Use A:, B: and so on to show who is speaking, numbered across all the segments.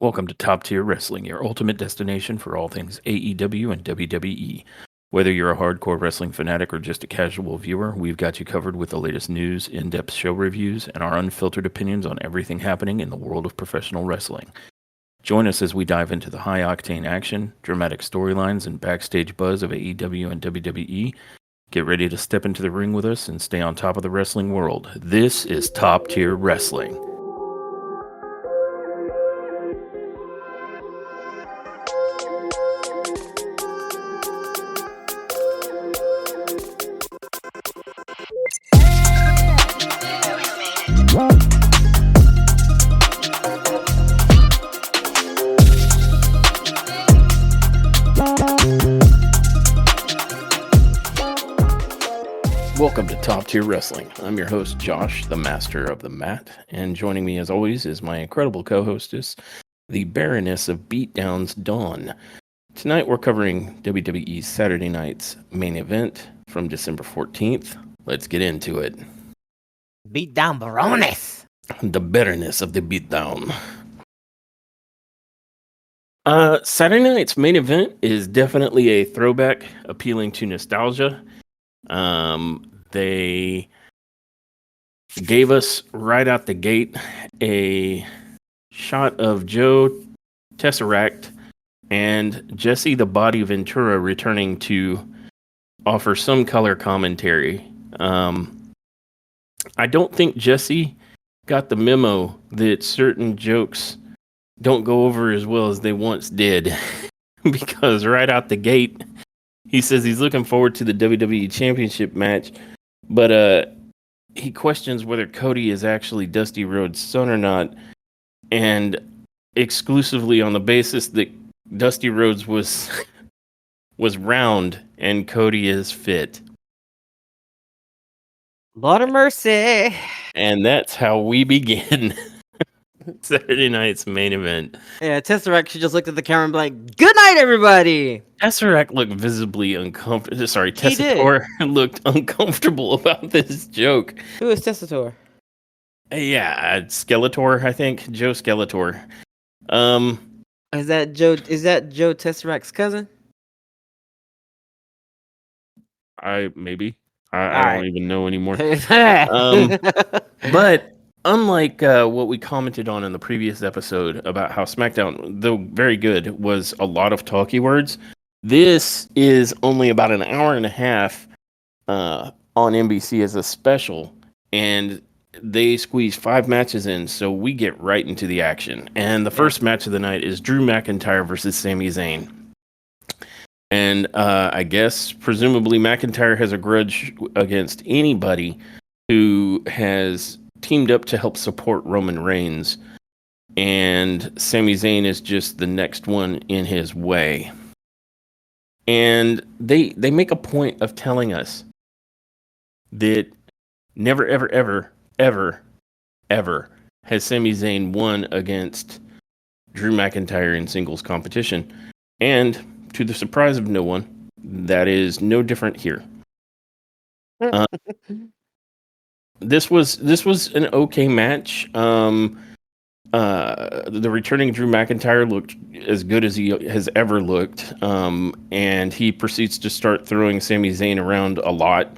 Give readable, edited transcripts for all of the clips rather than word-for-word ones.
A: Welcome to Top Tier Wrestling, your ultimate destination for all things AEW and WWE. Whether you're a hardcore wrestling fanatic or just a casual viewer, we've got you covered with the latest news, in-depth show reviews, and our unfiltered opinions on everything happening in the world of professional wrestling. Join us as we dive into the high-octane action, dramatic storylines, and backstage buzz of AEW and WWE. Get ready to step into the ring with us and stay on top of the wrestling world. This is Top Tier Wrestling. Welcome to Top Tier Wrestling. I'm your host, Josh, the Master of the Mat, and joining me as always is my incredible co-hostess, the Baroness of Beatdowns, Dawn. Tonight we're covering WWE's Saturday night's main event from December 14th. Let's get into it.
B: Beatdown Baroness.
A: The Baroness of the Beatdown. Saturday night's main event is definitely a throwback, appealing to nostalgia. They gave us right out the gate a shot of Joe Tesseract and Jesse the Body Ventura returning to offer some color commentary. I don't think Jesse got the memo that certain jokes don't go over as well as they once did, because right out the gate, he says he's looking forward to the WWE Championship match, but he questions whether Cody is actually Dusty Rhodes' son or not, and exclusively on the basis that Dusty Rhodes was round and Cody is fit.
B: Lord of mercy.
A: And that's how we begin Saturday night's main event.
B: Yeah, Tesseract should just looked at the camera and be like, "Good night, everybody."
A: Tesseract looked visibly uncomfortable. Sorry, Tesseract looked uncomfortable about this joke.
B: Who is Tesseract?
A: Yeah, Skeletor, I think. Joe Skeletor.
B: Is that Joe Tesseract's cousin?
A: I don't even know anymore. But unlike what we commented on in the previous episode about how SmackDown, though very good, was a lot of talky words, this is only about an hour and a half on NBC as a special, and they squeeze 5 matches in, so we get right into the action. And the first match of the night is Drew McIntyre versus Sami Zayn. And I guess, presumably, McIntyre has a grudge against anybody who has teamed up to help support Roman Reigns. And Sami Zayn is just the next one in his way. And they make a point of telling us that never, ever, ever, ever, ever has Sami Zayn won against Drew McIntyre in singles competition. And to the surprise of no one, that is no different here. This was an okay match. The returning Drew McIntyre looked as good as he has ever looked, and he proceeds to start throwing Sami Zayn around a lot.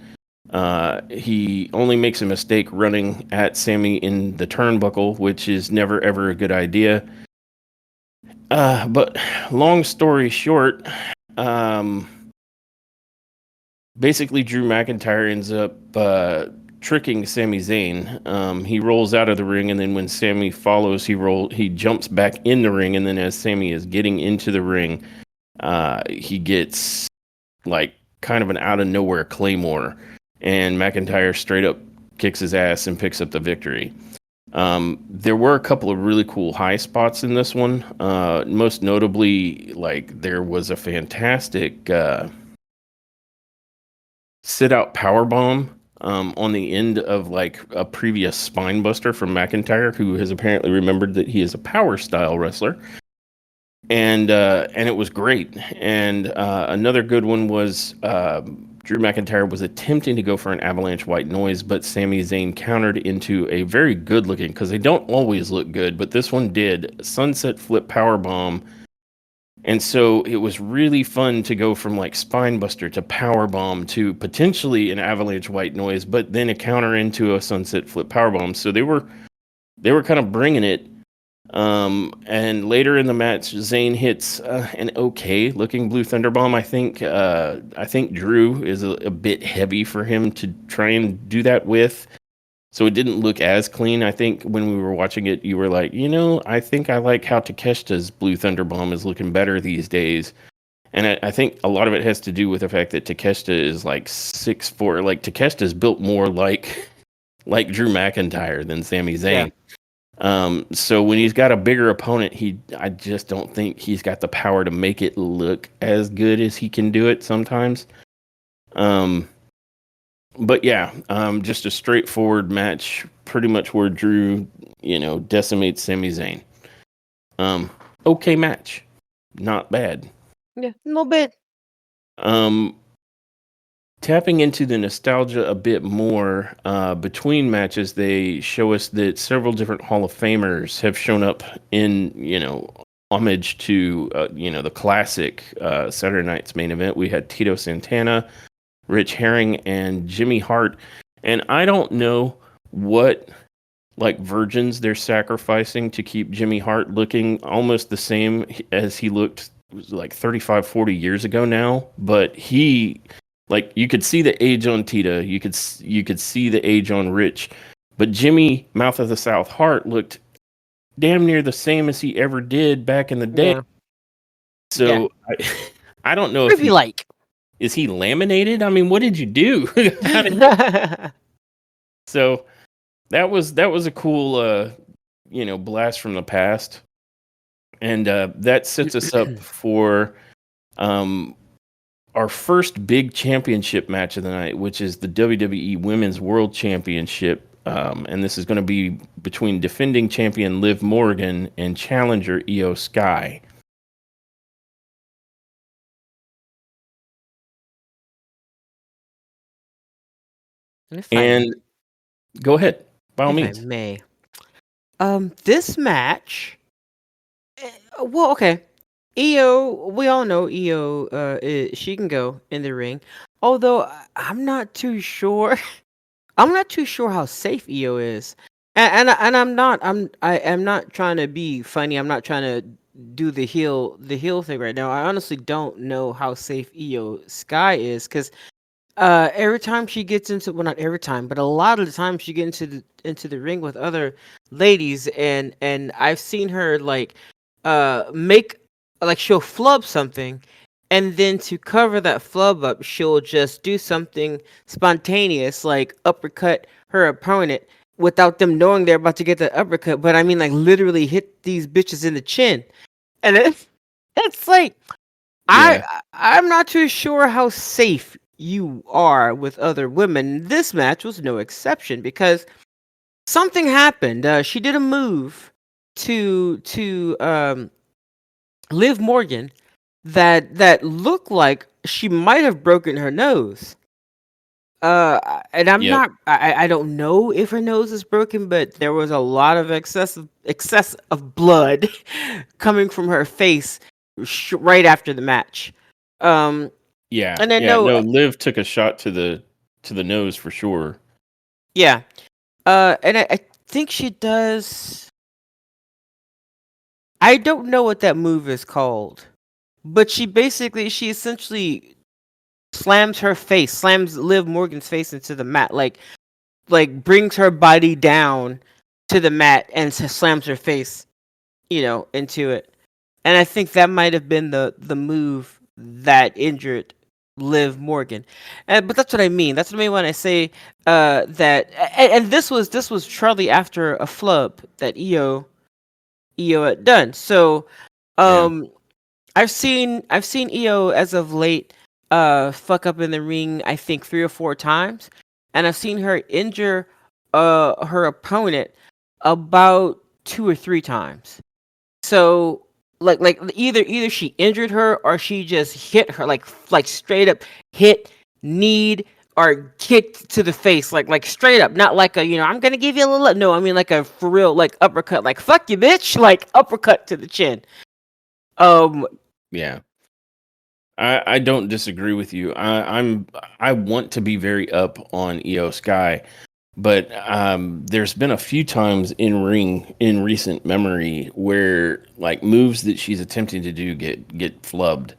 A: He only makes a mistake running at Sami in the turnbuckle, which is never ever a good idea. But long story short, basically Drew McIntyre ends up tricking Sami Zayn. He rolls out of the ring, and then when Sami follows, he jumps back in the ring, and then as Sami is getting into the ring, he gets like kind of an out of nowhere Claymore, and McIntyre straight up kicks his ass and picks up the victory. There were a couple of really cool high spots in this one. Most notably, like, there was a fantastic sit-out powerbomb on the end of like a previous spine buster from McIntyre, who has apparently remembered that he is a power style wrestler. And it was great. And another good one was Drew McIntyre was attempting to go for an avalanche white noise, but Sami Zayn countered into a very good looking, because they don't always look good, but this one did, sunset flip power bomb. And so it was really fun to go from like spinebuster to power bomb to potentially an avalanche white noise, but then a counter into a sunset flip power bomb. So they were kind of bringing it. And later in the match, Zayn hits an okay looking blue thunder bomb. I think Drew is a bit heavy for him to try and do that with. So it didn't look as clean. I think when we were watching it, you were like, I think I like how Takeshita's Blue Thunder Bomb is looking better these days. And I think a lot of it has to do with the fact that Takeshita is like 6'4". Like Takeshita's built more like Drew McIntyre than Sami Zayn. So when he's got a bigger opponent, I just don't think he's got the power to make it look as good as he can do it sometimes. But yeah, just a straightforward match, pretty much where Drew, decimates Sami Zayn. Okay match, not bad.
B: Yeah, a little bit.
A: Tapping into the nostalgia a bit more, between matches, they show us that several different Hall of Famers have shown up in, homage to, the classic Saturday Night's main event. We had Tito Santana, Rich Herring, and Jimmy Hart. And I don't know what virgins they're sacrificing to keep Jimmy Hart looking almost the same as he looked like 35, 40 years ago now. But he, you could see the age on Tito, you could see the age on Rich. But Jimmy Mouth of the South Hart looked damn near the same as he ever did back in the day. Yeah. So yeah. I don't know if is he laminated? I mean, what did you do? So that was a cool, blast from the past, and that sets us up for our first big championship match of the night, which is the WWE Women's World Championship, and this is going to be between defending champion Liv Morgan and challenger Io Sky. And go ahead, by all means.
B: I may. This match. Well, okay. Io, we all know Io. She can go in the ring. Although I'm not too sure. I'm not too sure how safe Io is. And I am not trying to be funny. I'm not trying to do the heel thing right now. I honestly don't know how safe Io Sky is, because every time she gets into, well, not every time, but a lot of the time she gets into the ring with other ladies, and I've seen her make, she'll flub something, and then to cover that flub up, she'll just do something spontaneous, like uppercut her opponent without them knowing they're about to get the uppercut. But I mean, literally hit these bitches in the chin, and it's like, yeah. I'm not too sure how safe you are with other women. This match was no exception, because something happened. She did a move to Liv Morgan that looked like she might have broken her nose. And I'm not. I don't know if her nose is broken, but there was a lot of excess of blood coming from her face right after the match.
A: Yeah, and then Liv took a shot to the nose for sure.
B: Yeah, and I think she does. I don't know what that move is called, but she essentially slams Liv Morgan's face into the mat, like brings her body down to the mat and slams her face, into it. And I think that might have been the move that injured Liv Morgan. But that's what I mean. That's what I mean when I say that. And this was shortly after a flub that Io had done. So I've seen Io as of late fuck up in the ring, I think 3 or 4 times, and I've seen her injure her opponent about 2 or 3 times. So like either she injured her, or she just hit her like straight up hit kneed or kicked to the face, like straight up, not like a I'm gonna give you a little. No, I mean like a for real like uppercut, like fuck you, bitch, like uppercut to the chin. Um,
A: Yeah. I don't disagree with you. I want to be very up on Io Sky, but there's been a few times in ring in recent memory where like moves that she's attempting to do get flubbed.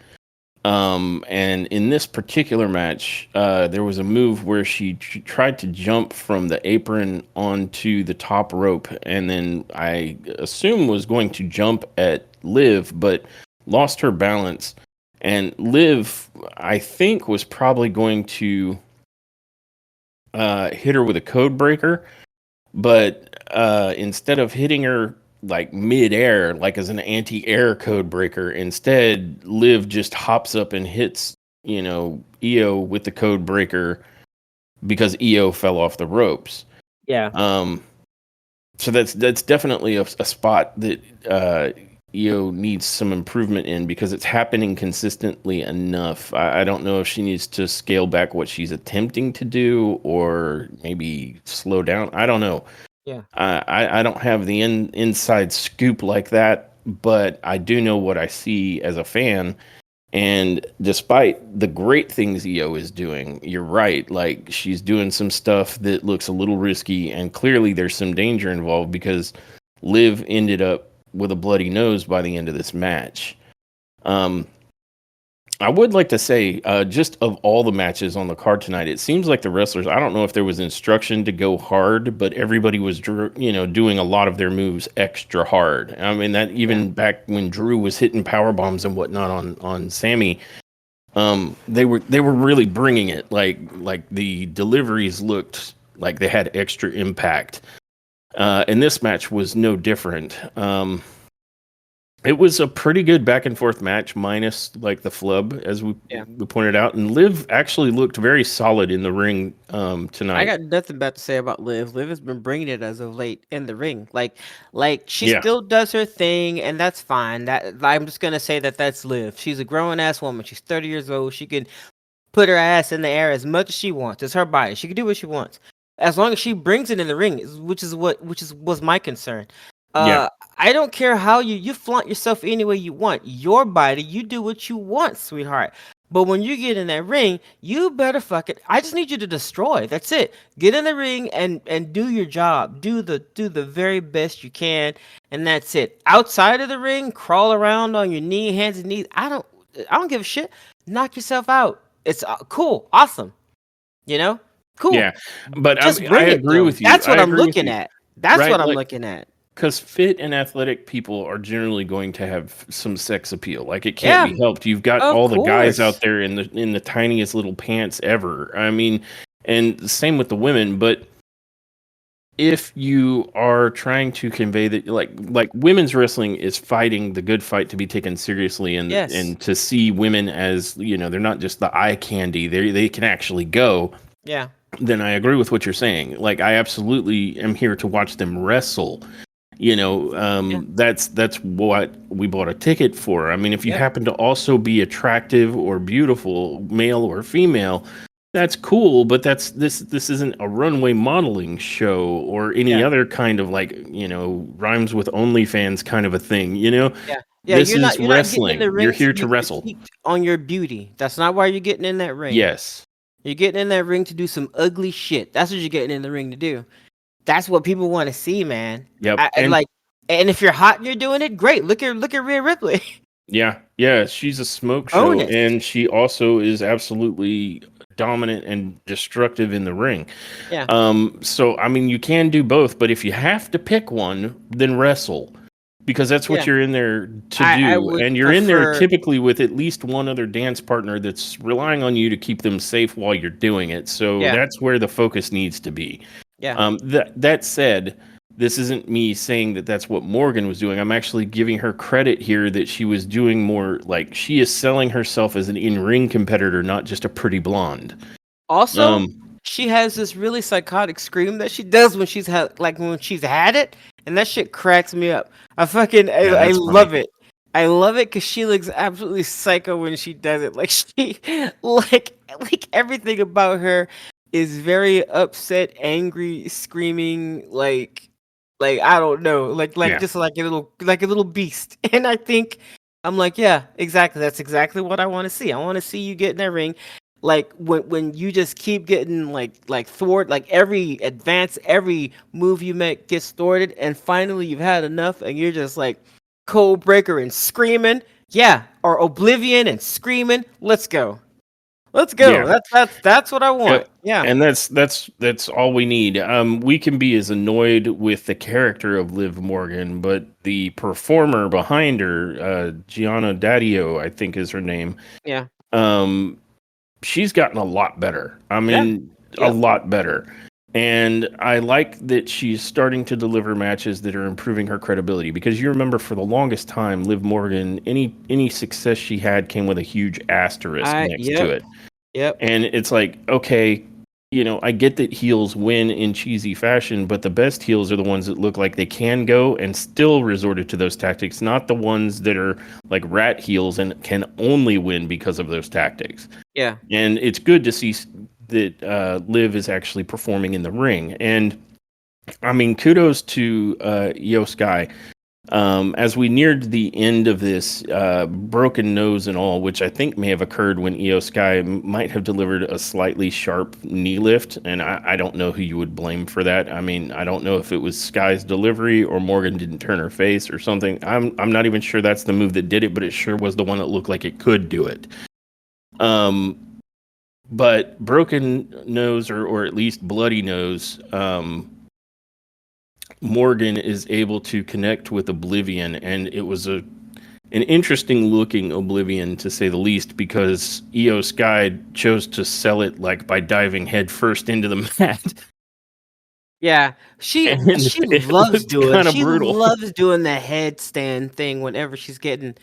A: And in this particular match, there was a move where she tried to jump from the apron onto the top rope, and then I assume was going to jump at Liv, but lost her balance. And Liv, I think, was probably going to hit her with a code breaker, but instead of hitting her like mid-air, like as an anti-air code breaker, instead Liv just hops up and hits, Io with the code breaker because Io fell off the ropes.
B: yeah,
A: Um, so that's definitely a spot that Io needs some improvement in because it's happening consistently enough. I don't know if she needs to scale back what she's attempting to do or maybe slow down. I don't know.
B: yeah,
A: I don't have the inside scoop like that, but I do know what I see as a fan. And despite the great things EO is doing, you're right. Like she's doing some stuff that looks a little risky, and clearly there's some danger involved because Liv ended up with a bloody nose by the end of this match. Um, I would like to say, just of all the matches on the card tonight, it seems like the wrestlers, I don't know if there was instruction to go hard, but everybody was, doing a lot of their moves extra hard. I mean, that
B: yeah.
A: even back when Drew was hitting power bombs and whatnot on Sammy, they were really bringing it. Like the deliveries looked like they had extra impact. And this match was no different. It was a pretty good back and forth match, minus like the flub, as
B: Yeah.
A: we pointed out. And Liv actually looked very solid in the ring
B: I
A: tonight.
B: got nothing bad to say about Liv. Liv has been bringing it as of late in the ring. Like she
A: Yeah,
B: still does her thing, and that's fine. That I'm just gonna say that's Liv. She's a grown ass woman. She's 30 years old. She can put her ass in the air as much as she wants. It's her body. She can do what she wants, as long as she brings it in the ring. Was my concern.
A: yeah,
B: Uh, I don't care how you flaunt yourself any way you want. Your body, you do what you want, sweetheart. But when you get in that ring, you better fuck it. I just need you to destroy. That's it. Get in the ring and do your job. Do the very best you can, and that's it. Outside of the ring, crawl around on your hands and knees. I don't give a shit. Knock yourself out. It's cool, awesome. You know, cool.
A: yeah. But
B: Just
A: I
B: bring it
A: agree
B: though.
A: with you.
B: That's
A: I
B: what I'm
A: agree with
B: looking
A: you.
B: at. That's
A: Right,
B: what I'm
A: like
B: looking at.
A: because fit and athletic people are generally going to have some sex appeal. Like it can't
B: Yeah,
A: be helped. You've got
B: of
A: all the guys out
B: course.
A: there in the tiniest little pants ever. I mean, and the same with the women. But if you are trying to convey that like women's wrestling is fighting the good fight to be taken seriously
B: Yes.
A: and to see women as they're not just the eye candy, they can actually go,
B: Yeah.
A: then I agree with what you're saying. Like I absolutely am here to watch them wrestle.
B: Yeah.
A: That's what we bought a ticket for. I mean, if you
B: Yep.
A: happen to also be attractive or beautiful, male or female, that's cool, but this isn't a runway modeling show or any
B: Yeah.
A: other kind of like, rhymes with OnlyFans kind of a thing,
B: Yeah. Yeah.
A: This is
B: You're not getting in
A: wrestling.
B: the
A: You're
B: ring to
A: here to
B: be
A: wrestle.
B: critiqued on your beauty. That's not why you're getting in that ring.
A: Yes.
B: You're getting in that ring to do some ugly shit. That's what you're getting in the ring to do. That's what people want to see, man.
A: Yep.
B: I
A: And
B: like, and if you're hot and you're doing it, great. Look at Rhea Ripley.
A: yeah, she's a smoke show,
B: Bonus.
A: and she also is absolutely dominant and destructive in the ring.
B: Yeah.
A: So I mean, you can do both, but if you have to pick one, then wrestle because that's what
B: Yeah.
A: you're in there to
B: I
A: do,
B: would
A: and you're in there
B: prefer.
A: typically with at least one other dance partner that's relying on you to keep them safe while you're doing it. So
B: Yeah.
A: that's where the focus needs to be.
B: Yeah.
A: That said, this isn't me saying that that's what Morgan was doing. I'm actually giving her credit here that she was doing more like she is selling herself as an in-ring competitor, not just a pretty blonde.
B: Also,
A: Um,
B: she has this really psychotic scream that she does when she's had it, and that shit cracks me up.
A: yeah,
B: I
A: that's
B: love
A: funny.
B: it. I love it because she looks absolutely psycho when she does it. Like she, like everything about her is very upset, angry, screaming, like I don't know, like
A: Yeah.
B: just like a little beast. And I think I'm like, yeah, exactly. That's exactly what I want to see. I want to see you get in that ring. Like when you just keep getting like thwart, like every advance, every move you make gets thwarted, and finally you've had enough, and you're just like Code Breaker and screaming, yeah, or Oblivion and screaming. Let's go, let's go.
A: Yeah.
B: That's what I
A: Yep.
B: want. Yeah,
A: And that's all we need. We can be as annoyed with the character of Liv Morgan, but the performer behind her, Gianna Daddio, I think is her name.
B: yeah,
A: Um, she's gotten a lot better. I
B: yeah,
A: mean, a
B: yep,
A: lot better. And I like that she's starting to deliver matches that are improving her credibility because you remember for the longest time, Liv Morgan, any success she had came with a huge asterisk next to
B: yep,
A: it.
B: yep,
A: And it's like, okay, I get that heels win in cheesy fashion, but the best heels are the ones that look like they can go and still resorted to those tactics, not the ones that are like rat heels and can only win because of those tactics.
B: yeah,
A: And it's good to see that Liv is actually performing in the ring. And I mean, kudos to Io Sky. As we neared the end of this, broken nose and all, which I think may have occurred when Io Sky might have delivered a slightly sharp knee lift, and I don't know who you would blame for that. I mean, I don't know if it was Sky's delivery or Morgan didn't turn her face or something. I'm not even sure that's the move that did it, but it sure was the one that looked like it could do it. Um, but broken nose or at least bloody nose, Morgan is able to connect with Oblivion, and it was an interesting looking Oblivion to say the least, because Io Sky chose to sell it like by diving headfirst into the mat,
B: yeah. She
A: and
B: she
A: it
B: loves
A: looked
B: doing
A: kind of
B: she
A: brutal.
B: loves doing the headstand thing whenever she's getting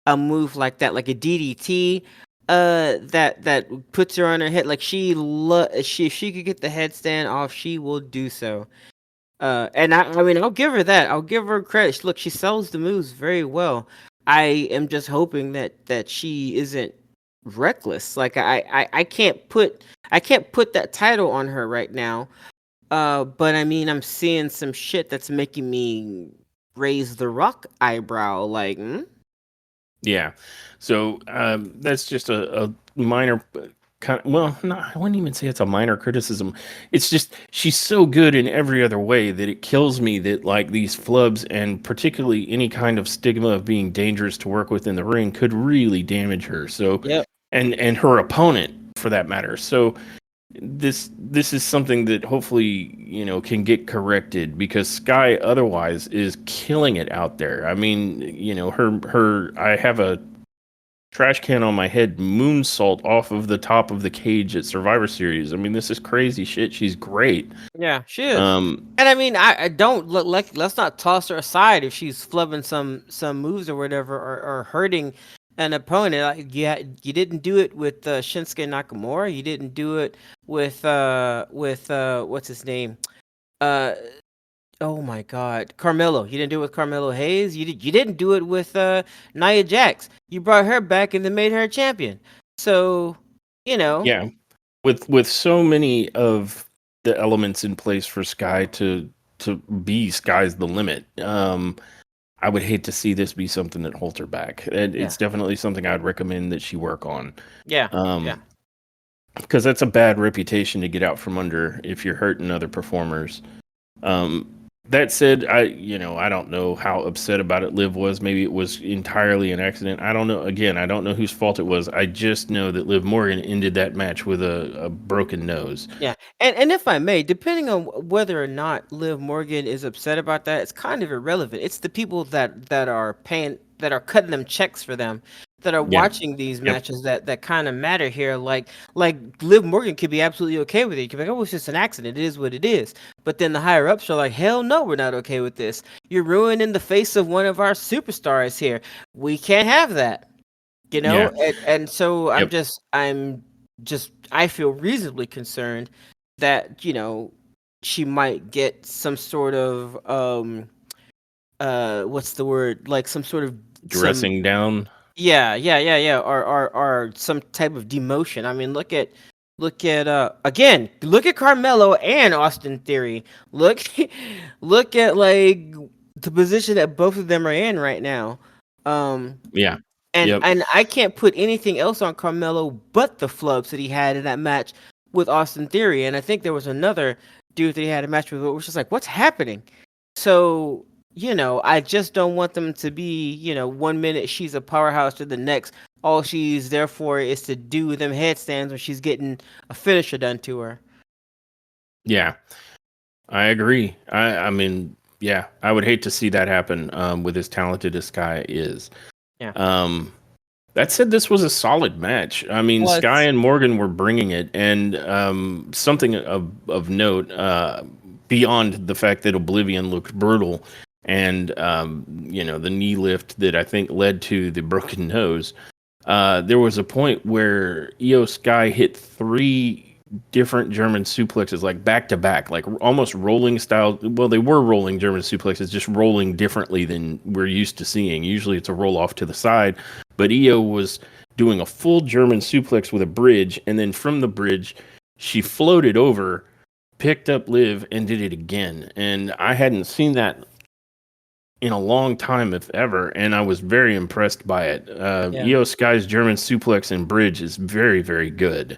B: a move like that, like a DDT. That puts her on her head. Like she if she could get the headstand off, she will do so. And I mean, I'll give her that. I'll give her credit. Look, she sells the moves very well. I am just hoping that she isn't reckless. Like I can't put that title on her right now. But I mean, I'm seeing some shit that's making me raise the rock eyebrow. Like, hmm?
A: Yeah. So that's just a minor kind of, well, no, I wouldn't even say it's a minor criticism. It's just she's so good in every other way that it kills me that like these flubs and particularly any kind of stigma of being dangerous to work with in the ring could really damage her. So
B: Yep.
A: and her opponent for that matter. So this is something that hopefully can get corrected because Sky otherwise is killing it out there. I mean, her I have a trash can on my head moonsault off of the top of the cage at Survivor Series. I mean, this is crazy shit. She's great.
B: Yeah, she is.
A: Um,
B: And I mean, I don't look like let's not toss her aside if she's flubbing some moves or whatever, or hurting an opponent. Like, yeah, you didn't do it with Shinsuke Nakamura. You didn't do it with what's his name? Uh oh my God, Carmelo. You didn't do it with Carmelo Hayes. You didn't do it with Nia Jax. You brought her back and then made her a champion. So you know,
A: yeah, with so many of the elements in place for Sky to be Sky's the limit. I would hate to see this be something that holds her back. And
B: yeah,
A: it's definitely something I'd recommend that she work on.
B: yeah, yeah.
A: Um, because that's a bad reputation to get out from under if you're hurting other performers. Um, that said, I don't know how upset about it Liv was. Maybe it was entirely an accident. I don't know. Again, I don't know whose fault it was. I just know that Liv Morgan ended that match with a broken nose.
B: Yeah, and if I may, depending on whether or not Liv Morgan is upset about that, it's kind of irrelevant. It's the people that are paying, that are cutting them checks for them, that are
A: Yeah.
B: watching these
A: Yep.
B: matches that kind of matter here. Like Liv Morgan could be absolutely okay with it. You can be like, oh, it's just an accident. It is what it is. But then the higher ups are like, hell no, we're not okay with this. You're ruining the face of one of our superstars here. We can't have that.
A: Yeah.
B: And so
A: Yep.
B: I'm just I feel reasonably concerned that she might get some sort of what's the word, like some sort of some
A: Dressing down.
B: yeah, or some type of demotion. I mean, look at again, look at Carmelo and Austin Theory. Look look at like the position that both of them are in right now. Um
A: Yeah.
B: and
A: Yep.
B: and I can't put anything else on Carmelo but the flubs that he had in that match with Austin Theory. And I think there was another dude that he had a match with, which was just like, what's happening? So, I just don't want them to be, 1 minute she's a powerhouse to the next. All she's there for is to do them headstands when she's getting a finisher done to her.
A: Yeah. I agree. I mean, yeah, I would hate to see that happen with as talented as Sky is.
B: Yeah.
A: Um, that said, this was a solid match. I mean,
B: Well,
A: Sky and Morgan were bringing it, and something of note beyond the fact that Oblivion looked brutal, and the knee lift that I think led to the broken nose. There was a point where Io Sky hit 3 different German suplexes, like back to back, like almost rolling style. Well, they were rolling German suplexes, just rolling differently than we're used to seeing. Usually it's a roll off to the side, but Io was doing a full German suplex with a bridge, and then from the bridge, she floated over, picked up Liv, and did it again. And I hadn't seen that in a long time, if ever, and I was very impressed by it.
B: yeah.
A: Io Sky's German suplex and bridge is very, very good.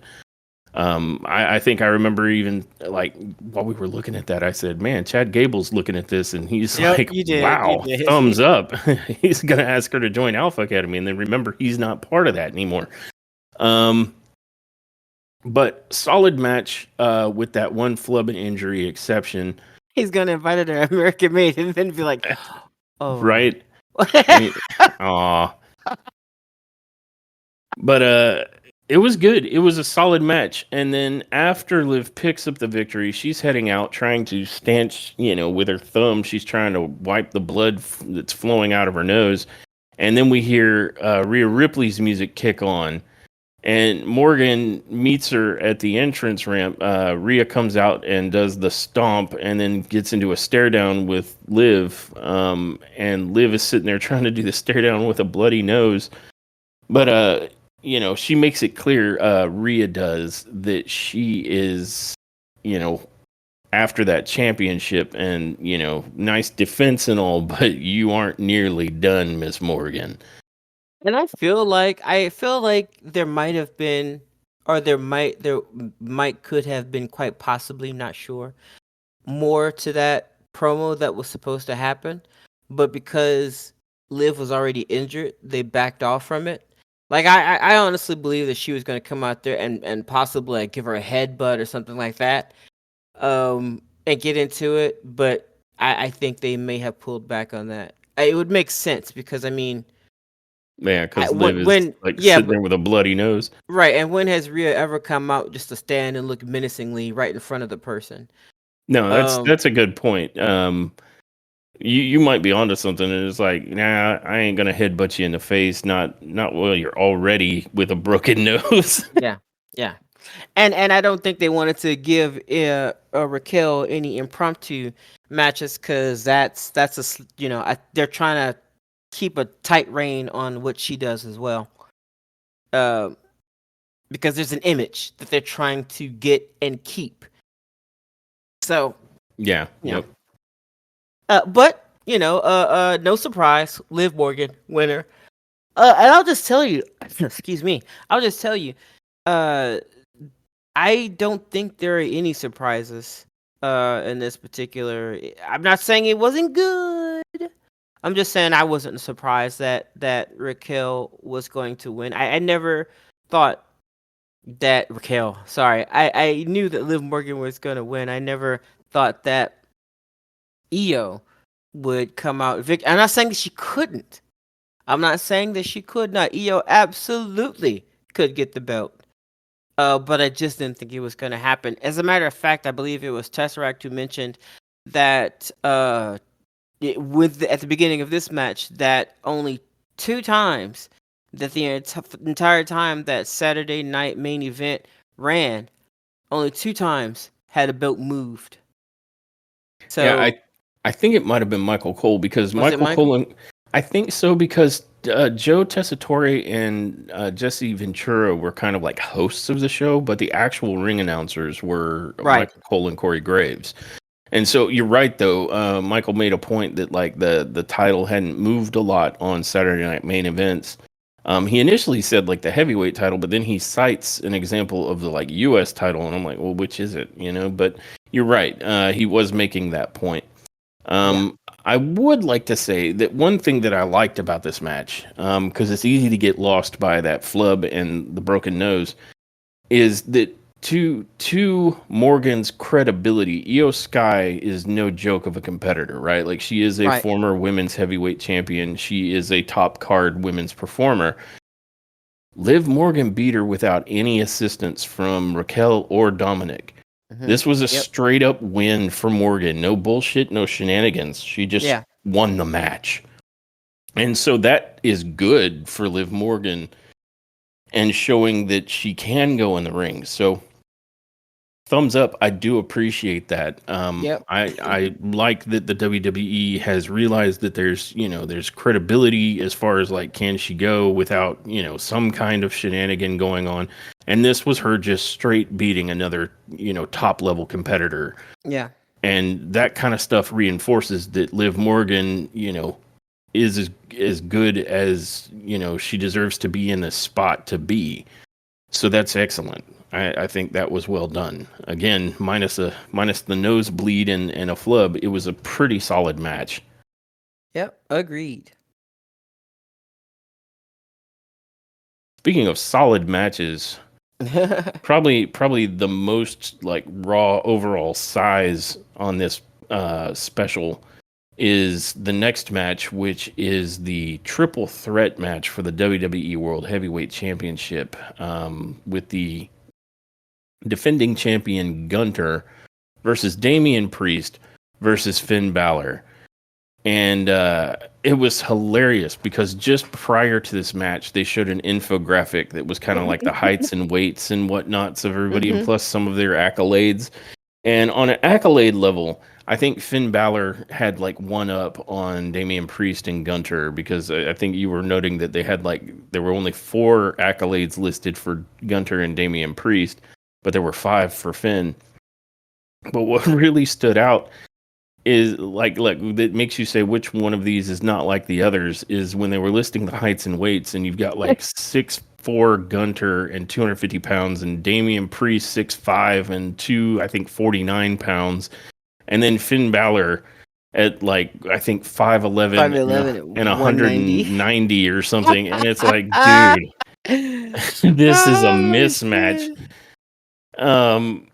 A: I think I remember even like while we were looking at that, I said, "Man, Chad Gable's looking at this, and he's
B: Yep,
A: like,
B: you did. You
A: wow,
B: did.
A: thumbs up." He's gonna ask her to join Alpha Academy, and then remember, he's not part of that anymore. Um, but solid match with that one flub and injury exception,
B: He's gonna invite her to American Made and then be like, oh.
A: right? Aw. But it was good. It was a solid match. And then after Liv picks up the victory, she's heading out trying to stanch, with her thumb, she's trying to wipe the blood that's flowing out of her nose. And then we hear Rhea Ripley's music kick on. And Morgan meets her at the entrance ramp. Rhea comes out and does the stomp and then gets into a stare down with Liv. And Liv is sitting there trying to do the stare down with a bloody nose. But she makes it clear, Rhea does, that she is, after that championship and, nice defense and all, but you aren't nearly done, Miss Morgan.
B: And I feel like there might have been, or there might could have been, quite possibly, not sure, more to that promo that was supposed to happen, but because Liv was already injured, they backed off from it. Like I honestly believe that she was going to come out there and possibly like give her a headbutt or something like that, and get into it. But I think they may have pulled back on that. It would make sense because I mean,
A: Yeah, because Liv is
B: when
A: like
B: yeah,
A: sitting
B: but
A: there with a bloody nose.
B: right, and when has Rhea ever come out just to stand and look menacingly right in front of the person?
A: No, that's
B: Um,
A: that's a good point. You might be onto something, and it's like, nah, I ain't gonna headbutt you in the face. Not while you're already with a broken nose.
B: yeah, yeah. And I don't think they wanted to give Raquel any impromptu matches because that's they're trying to keep a tight rein on what she does as well. Uh, because there's an image that they're trying to get and keep. So
A: Yeah.
B: you know,
A: Yep.
B: but no surprise, Liv Morgan winner. And I'll just tell you, excuse me, I'll just tell you, uh, I don't think there are any surprises in this particular. I'm not saying it wasn't good. I'm just saying I wasn't surprised that Raquel was going to win. I never thought that Raquel. Sorry, I knew that Liv Morgan was going to win. I never thought that Io would come out. I'm not saying that she couldn't. I'm not saying that she could not. Io absolutely could get the belt. But I just didn't think it was going to happen. As a matter of fact, I believe it was Tesseract who mentioned that at the beginning of this match that only 2 times that the entire time that Saturday night main event ran, only 2 times had a belt moved.
A: Yeah,
B: So
A: I think it might have been Michael Cole because
B: was it
A: Michael
B: Michael?
A: Cole. I think so because Joe Tessitore and Jesse Ventura were kind of like hosts of the show, but the actual ring announcers were
B: Right.
A: Michael Cole and Corey Graves. And so you're right, though. Michael made a point that like the title hadn't moved a lot on Saturday Night Main Events. He initially said like the heavyweight title, but then he cites an example of the like U.S. title, and I'm like, well, which is it? You know, but you're right. He was making that point.
B: Yeah.
A: I would like to say that one thing that I liked about this match, because it's easy to get lost by that flub and the broken nose, is that to Morgan's credibility, Io Sky is no joke of a competitor, right? Like she is a
B: Right.
A: former women's heavyweight champion. She is a top card women's performer. Liv Morgan beat her without any assistance from Raquel or Dominic.
B: Hmm.
A: This was a
B: Yep.
A: straight up win for Morgan. No bullshit, no shenanigans. She just
B: Yeah.
A: won the match. And so that is good for Liv Morgan and showing that she can go in the ring. So thumbs up. I do appreciate that.
B: Yep.
A: I like that the WWE has realized that there's credibility as far as like can she go without some kind of shenanigan going on, and this was her just straight beating another top level competitor,
B: Yeah.
A: and that kind of stuff reinforces that Liv Morgan is as good as she deserves to be in this spot to be. So that's excellent. I think that was well done. Again, minus the nosebleed and a flub, it was a pretty solid match.
B: Yep. Agreed.
A: Speaking of solid matches, probably the most like raw overall size on this special is the next match, which is the triple threat match for the WWE World Heavyweight Championship, with the defending champion Gunter versus Damian Priest versus Finn Balor. And it was hilarious because just prior to this match, they showed an infographic that was kind of like the heights and weights and whatnots of everybody, and
B: Hmm.
A: plus some of their accolades. And on an accolade level, I think Finn Balor had like one up on Damian Priest and Gunter, because I think you were noting that there were only 4 accolades listed for Gunter and Damian Priest, but there were 5 for Finn. But what really stood out is like that makes you say which one of these is not like the others is when they were listing the heights and weights, and you've got like 6'4" Gunter and 250 pounds, and Damian Priest 6'5" and 49 pounds, and then Finn Balor at like I think 5'11"
B: 5'11",
A: and
B: 190.
A: 190 or something, and it's like, dude, this is a
B: Oh
A: mismatch.
B: shit.
A: Um,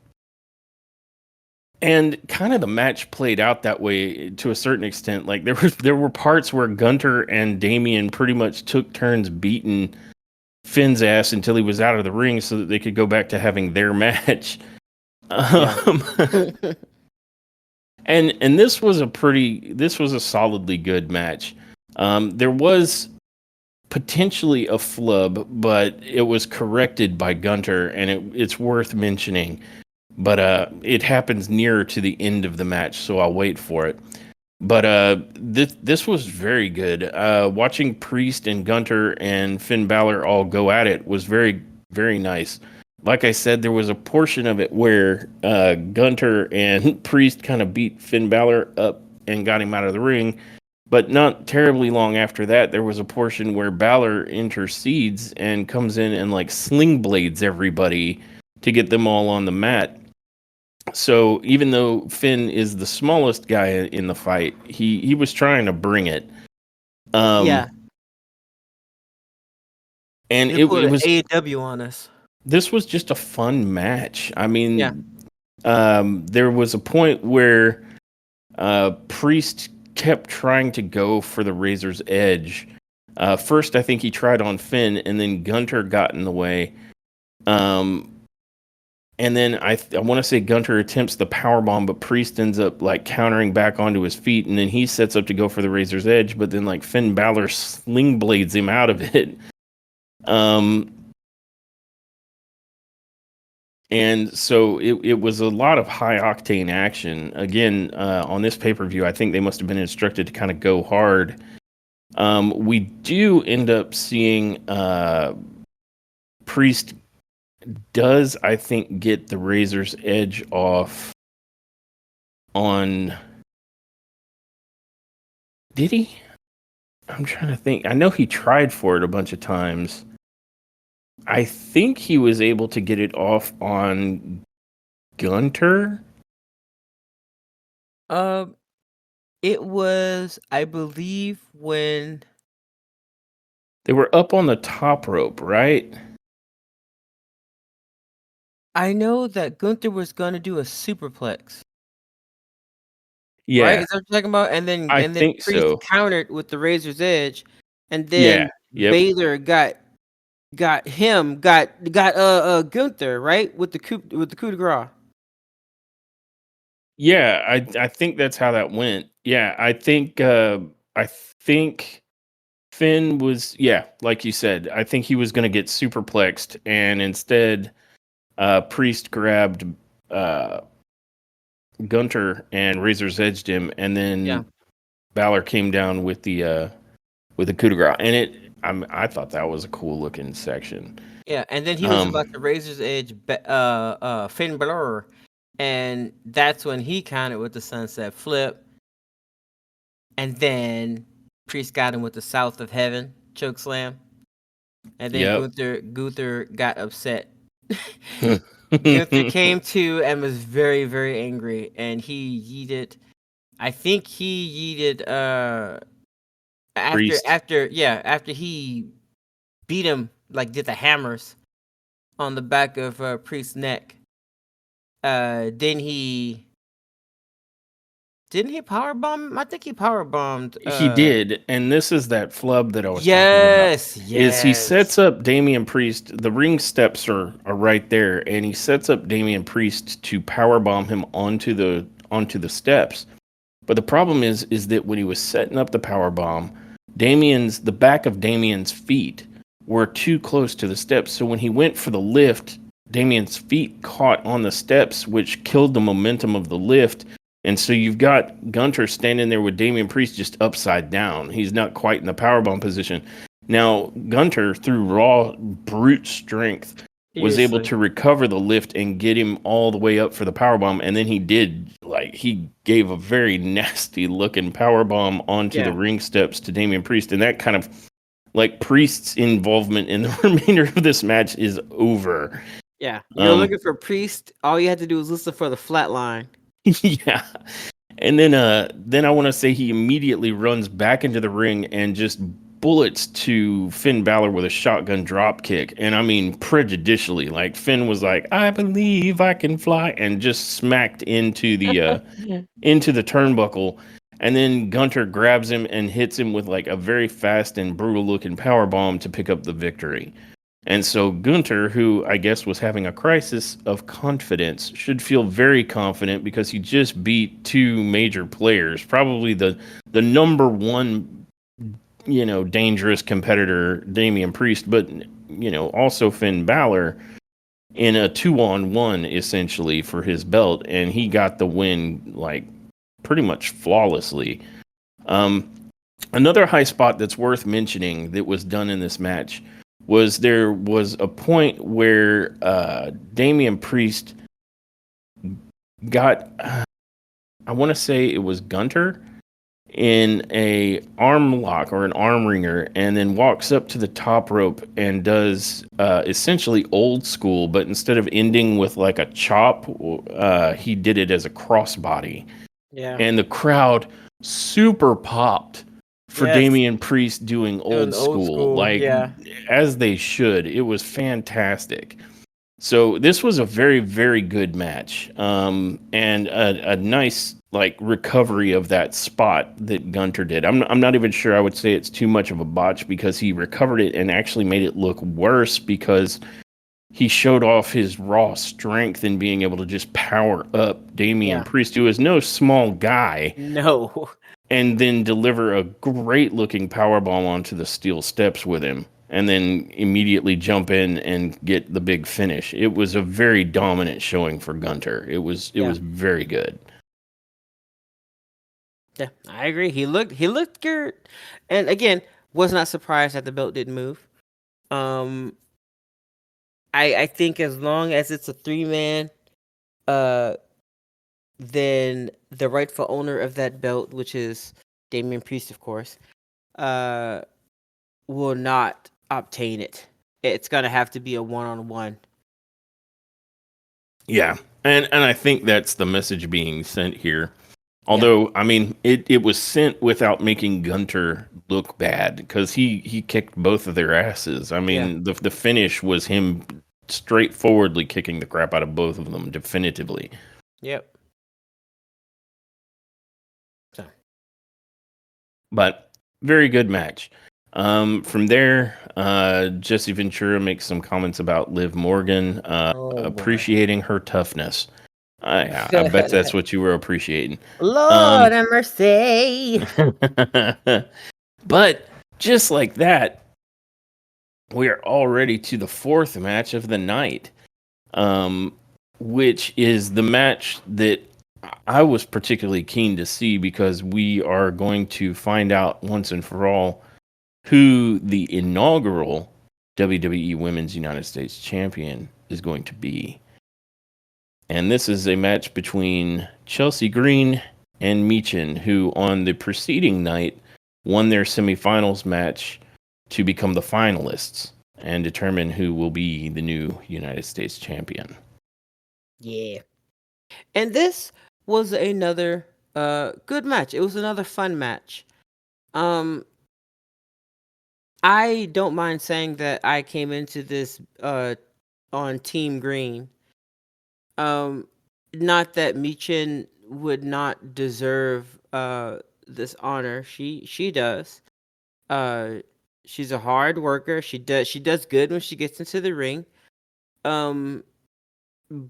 A: And kind of the match played out that way to a certain extent. Like there were parts where Gunter and Damian pretty much took turns beating Finn's ass until he was out of the ring, so that they could go back to having their match.
B: Yeah.
A: Um, and this was a solidly good match. There was potentially a flub, but it was corrected by Gunter, and it's worth mentioning. But it happens nearer to the end of the match, so I'll wait for it. But this was very good. Watching Priest and Gunter and Finn Balor all go at it was very, very nice. Like I said, there was a portion of it where Gunter and Priest kind of beat Finn Balor up and got him out of the ring. But not terribly long after that, there was a portion where Balor intercedes and comes in and like sling blades everybody to get them all on the mat. So even though Finn is the smallest guy in the fight, he was trying to bring it.
B: Yeah.
A: Um, and
B: They
A: it,
B: pulled
A: it
B: an
A: was
B: AEW on us.
A: this was just a fun match. I
B: Yeah.
A: mean, there was a point where Priest kept trying to go for the Razor's Edge. First, I think he tried on Finn, and then Gunter got in the way. And then I want to say Gunter attempts the power bomb, but Priest ends up like countering back onto his feet, and then he sets up to go for the Razor's Edge, but then like Finn Balor sling blades him out of it. Um, and so it was a lot of high octane action. Again, on this pay per view, I think they must have been instructed to kind of go hard. We do end up seeing Priest does, I think, get the Razor's Edge off on. Did he? I'm trying to think. I know he tried for it a bunch of times. I think he was able to get it off on Gunter.
B: Um, it was, I believe, when
A: They were up on the top rope, right?
B: I know that Gunther was gonna do a superplex, right?
A: Yeah,
B: Is that what you're talking about?
A: I
B: And then
A: think
B: Priest
A: so.
B: countered with the Razor's Edge, and
A: Yeah,
B: then
A: yep.
B: Baylor got Gunther, right? With the coup de grace.
A: Yeah, I think that's how that went. Yeah, I think Finn was, yeah, like you said, I think he was going to get superplexed, and instead Priest grabbed uh Gunter and Razor's edged him, and
B: Yeah.
A: then Balor came down with the coup de grace. And I thought that was a cool looking section.
B: Yeah, and then he was
A: Um
B: about to Razor's Edge Finn Balor, and that's when he countered with the sunset flip, and then Priest got him with the South of Heaven choke slam, and then
A: yep.
B: Gunther got upset. Gunther came to and was very, very angry, and he yeeted. I think he yeeted
A: Priest.
B: after he beat him, like did the hammers on the back of Priest's neck. Then he didn't he power bomb him? I think he power bombed.
A: He did, and this is that flub that I was talking about.
B: Yes,
A: Is he
B: yes,
A: sets up Damian Priest? The ring steps are right there, and he sets up Damian Priest to power bomb him onto the steps. But the problem is that when he was setting up the power bomb, the back of Damian's feet were too close to the steps. So when he went for the lift, Damian's feet caught on the steps, which killed the momentum of the lift. And so you've got Gunter standing there with Damian Priest just upside down. He's not quite in the powerbomb position. Now, Gunter, through raw brute strength, was able
B: seriously.
A: to recover the lift and get him all the way up for the powerbomb. And then he gave a very nasty looking powerbomb onto the
B: Yeah,
A: ring steps to Damian Priest. And that kind of, like, Priest's involvement in the remainder of this match is over.
B: yeah. You're
A: Um,
B: looking for Priest. All you had to do was listen for the flat line.
A: yeah. And then I want to say he immediately runs back into the ring and just bullets to Finn Balor with a shotgun drop kick. And I mean prejudicially. Like Finn was like, "I believe I can fly," and just smacked into the turnbuckle. And then Gunter grabs him and hits him with like a very fast and brutal looking power bomb to pick up the victory. And so Gunter, who I guess was having a crisis of confidence, should feel very confident because he just beat two major players, probably the number one, dangerous competitor, Damian Priest, but also Finn Balor in a 2-on-1 essentially for his belt, and he got the win like pretty much flawlessly. Um, Another high spot that's worth mentioning that was done in this match was there was a point where Damian Priest got, I want to say it was Gunter in a arm lock or an arm ringer, and then walks up to the top rope and does essentially old school, but instead of ending with like a chop, he did it as a crossbody,
B: Yeah.
A: and the crowd super popped for
B: Yes.
A: Damian Priest doing
B: Doing
A: old
B: the old
A: school,
B: school.
A: like
B: Yeah.
A: as they should. It was fantastic. So this was a very, very good match, and a nice like recovery of that spot that Gunter did. I'm not even sure I would say it's too much of a botch because he recovered it and actually made it look worse because he showed off his raw strength in being able to just power up Damian
B: Yeah.
A: Priest, who is no small guy,
B: No.
A: and then deliver a great looking power bomb onto the steel steps with him, and then immediately jump in and get the big finish. It was a very dominant showing for Gunter. It was
B: Yeah.
A: very good.
B: Yeah, I agree. He looked good, and again, was not surprised that the belt didn't move. Um, I think as long as it's a 3 man, uh, then the rightful owner of that belt, which is Damian Priest, of course, uh, will not obtain it. It's gonna have to be a one-on-one.
A: Yeah, and I think that's the message being sent here.
B: Yeah,
A: Although, I mean, it was sent without making Gunter look bad because he kicked both of their asses. I
B: yeah,
A: mean, the finish was him straightforwardly kicking the crap out of both of them definitively.
B: yep. So,
A: But very good match. From there, Jesse Ventura makes some comments about Liv Morgan,
B: oh boy.
A: appreciating her toughness. I bet that's what you were appreciating.
B: Lord
A: Um,
B: have mercy.
A: but just like that, we are already to the fourth match of the night, um, which is the match that I was particularly keen to see because we are going to find out once and for all who the inaugural WWE Women's United States Champion is going to be. And this is a match between Chelsea Green and Michin, who on the preceding night won their semifinals match to become the finalists and determine who will be the new United States champion.
B: Yeah. And this was another good match. It was another fun match. Um I don't mind saying that I came into this on Team Green. Um Not that Michin would not deserve this honor. She does. Uh she's a hard worker. She does good when she gets into the ring. Um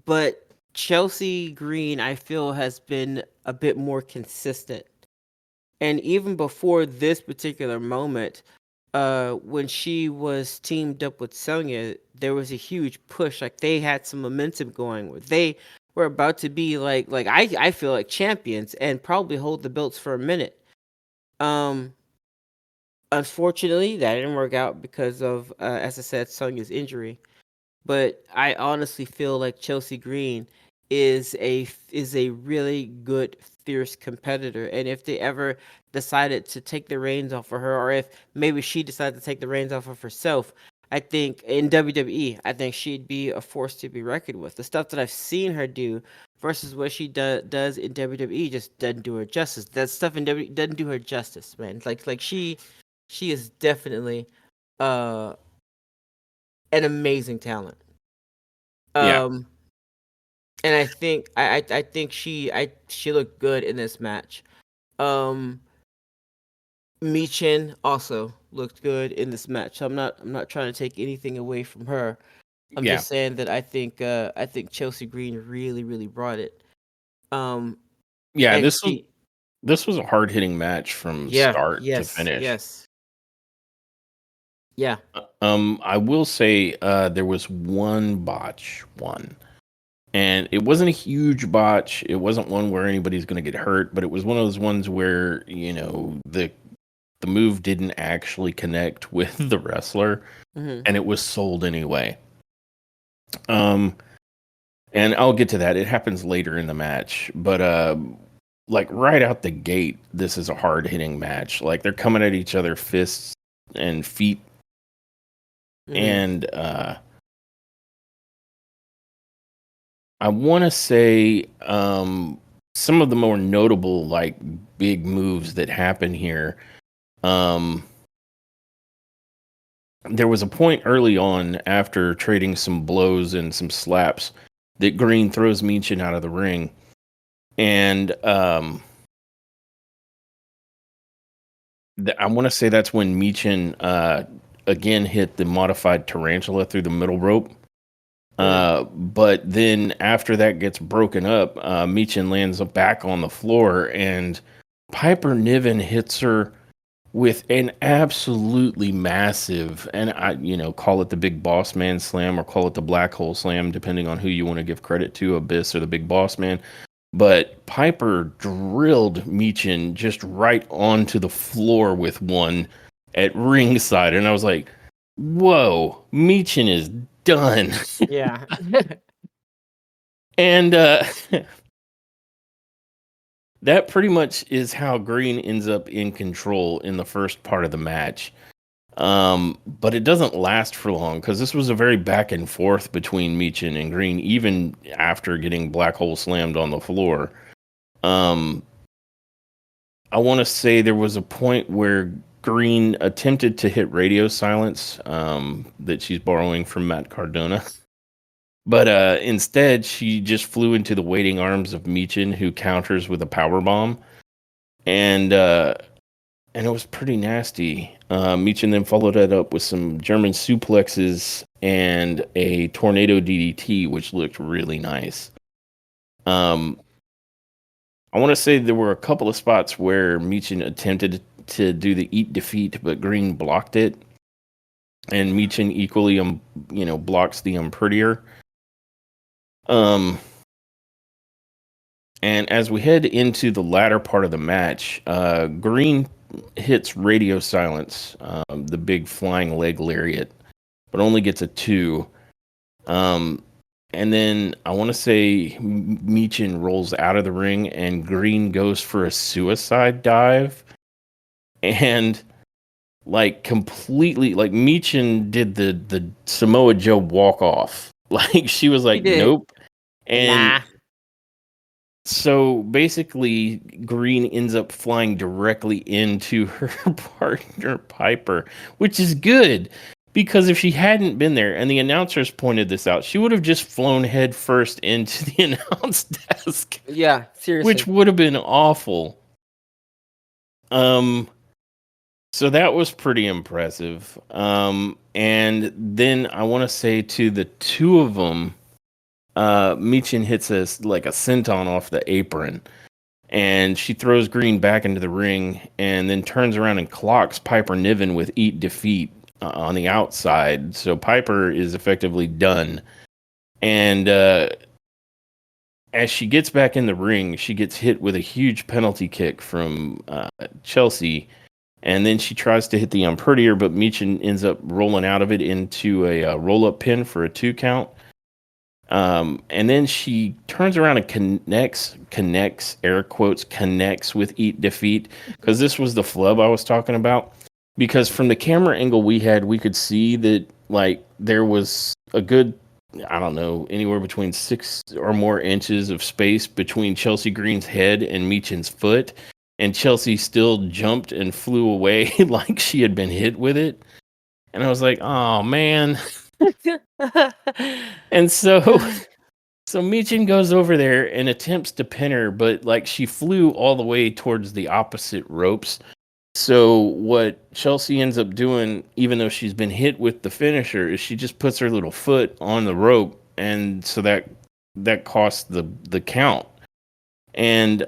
B: but Chelsea Green, I feel, has been a bit more consistent. And even before this particular moment, when she was teamed up with Sonya, there was a huge push. Like they had some momentum going where they were about to be I feel like champions and probably hold the belts for a minute. Um Unfortunately that didn't work out because of as I said, Sonya's injury. But I honestly feel like Chelsea Green is a really good, fierce competitor. And if they ever decided to take the reins off of her, or if maybe she decided to take the reins off of herself, I think in WWE, I think she'd be a force to be reckoned with. The stuff that I've seen her do versus what she does in WWE just doesn't do her justice. That stuff in WWE doesn't do her justice, man. Like she is definitely uh an amazing talent.
A: Yeah,
B: Um and I think she looked good in this match. Um, Michin also looked good in this match. So I'm not trying to take anything away from her. I'm
A: yeah,
B: just saying that I think Chelsea Green really brought it. Um,
A: yeah.
B: and
A: This
B: she
A: this was a hard hitting match from
B: yeah
A: start to
B: yes
A: finish.
B: yes yeah
A: I will say there was one, and it wasn't a huge botch. It wasn't one where anybody's going to get hurt, but it was one of those ones where the move didn't actually connect with the wrestler,
B: hmm
A: and it was sold anyway. Um, and I'll get to that. It happens later in the match, but like right out the gate, this is a hard hitting match. Like they're coming at each other fists and feet,
B: hmm
A: and I want to say some of the more notable like big moves that happen here. Um, there was a point early on after trading some blows and some slaps that Green throws Michin out of the ring, and I want to say that's when Michin again hit the modified tarantula through the middle rope.
B: hmm
A: But then after that gets broken up, Michin lands back on the floor, and Piper Niven hits her with an absolutely massive, and call it the Big Boss Man Slam or call it the Black Hole Slam, depending on who you want to give credit to, Abyss or the Big Boss Man. but Piper drilled Meechin just right onto the floor with one at ringside. And I was like, whoa, Meechin is done.
B: Yeah.
A: And that pretty much is how Green ends up in control in the first part of the match. But it doesn't last for long because this was a very back and forth between Meechin and Green, even after getting Black Hole slammed on the floor. Um, I want to say there was a point where Green attempted to hit radio silence that she's borrowing from Matt Cardona. But instead, she just flew into the waiting arms of Meechin, who counters with a power bomb, and it was pretty nasty. Meechin then followed that up with some German suplexes and a tornado DDT, which looked really nice. I want to say there were a couple of spots where Meechin attempted to do the eat defeat, but Green blocked it, and Meechin equally, blocks the Unprettier. And as we head into the latter part of the match, Green hits radio silence, the big flying leg lariat, but only gets a 2. And then I want to say Meechin rolls out of the ring and Green goes for a suicide dive. And like completely, like Meechin did the Samoa Joe walk off. Like she was like, nope. And so basically, Green ends up flying directly into her partner, Piper, which is good because if she hadn't been there, and the announcers pointed this out, she would have just flown head first into the announce desk.
B: Yeah, seriously.
A: Which would have been awful. So that was pretty impressive. And then I want to say to the two of them, Meechin hits us like a senton off the apron, and she throws Green back into the ring, and then turns around and clocks Piper Niven with Eat Defeat on the outside. So Piper is effectively done. And as she gets back in the ring, she gets hit with a huge penalty kick from Chelsea. And then she tries to hit the Unprettier, but Meechin ends up rolling out of it into a roll-up pin for a 2 count. And then she turns around and connects, air quotes, connects with Eat Defeat. Because this was the flub I was talking about. Because from the camera angle we had, we could see that, like, there was a good, I don't know, anywhere between 6 or more inches of space between Chelsea Green's head and Meechin's foot. And Chelsea still jumped and flew away like she had been hit with it. And I was like, oh, man. And so Meechin goes over there and attempts to pin her, but like she flew all the way towards the opposite ropes. So what Chelsea ends up doing, even though she's been hit with the finisher, is she just puts her little foot on the rope, and so that costs the count. And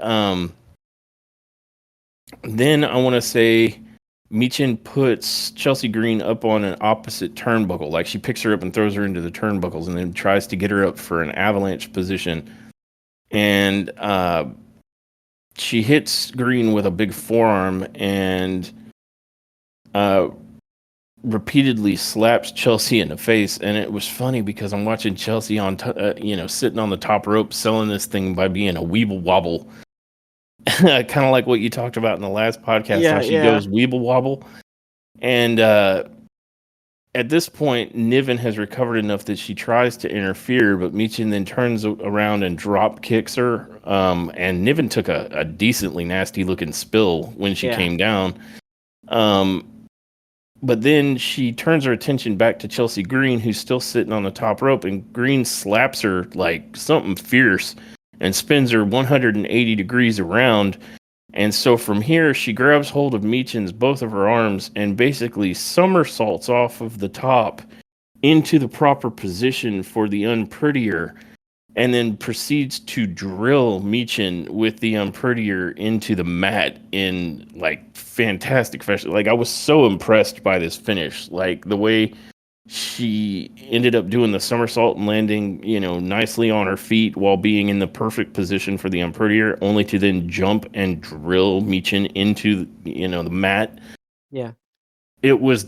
A: then I want to say Meechin puts Chelsea Green up on an opposite turnbuckle. Like she picks her up and throws her into the turnbuckles and then tries to get her up for an avalanche position. And she hits Green with a big forearm and repeatedly slaps Chelsea in the face. And it was funny because I'm watching Chelsea on, sitting on the top rope selling this thing by being a weeble wobble. Kind of like what you talked about in the last podcast, how she goes weeble wobble. And at this point, Niven has recovered enough that she tries to interfere, but Meechin then turns around and drop kicks her. And Niven took a decently nasty looking spill when she came down. But then she turns her attention back to Chelsea Green, who's still sitting on the top rope, and Green slaps her like something fierce and spins her 180 degrees around. And so from here, she grabs hold of Meechin's both of her arms and basically somersaults off of the top into the proper position for the Unprettier, and then proceeds to drill Meechin with the Unprettier into the mat in like fantastic fashion. Like I was so impressed by this finish, like the way She ended up doing the somersault and landing, nicely on her feet while being in the perfect position for the unprettier, only to then jump and drill Michin into, the mat.
B: Yeah.
A: It was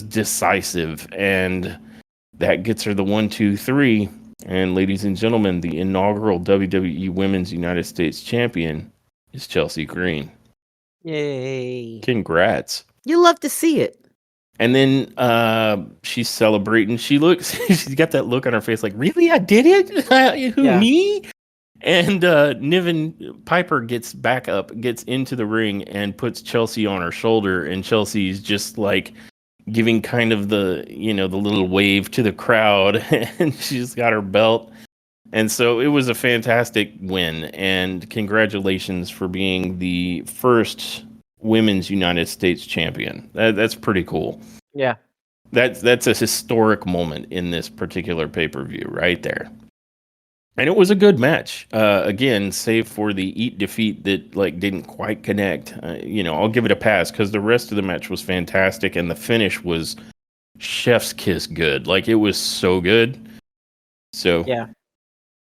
A: decisive, and that gets her the 1, 2, 3. And ladies and gentlemen, the inaugural WWE Women's United States Champion is Chelsea Green.
B: Yay.
A: Congrats.
B: You love to see it.
A: And then she's celebrating. She's got that look on her face like, really? I did it? Who,
B: Yeah.
A: me? And Niven Piper gets back up, gets into the ring, and puts Chelsea on her shoulder. And Chelsea's just like giving kind of the little wave to the crowd. And she's got her belt. And so it was a fantastic win. And congratulations for being the first women's United States champion. That's pretty cool.
B: Yeah.
A: That's a historic moment in this particular pay-per-view right there. And it was a good match. Again, save for the eat defeat that like didn't quite connect. I'll give it a pass because the rest of the match was fantastic, and the finish was chef's kiss good. Like it was so good. So
B: Yeah.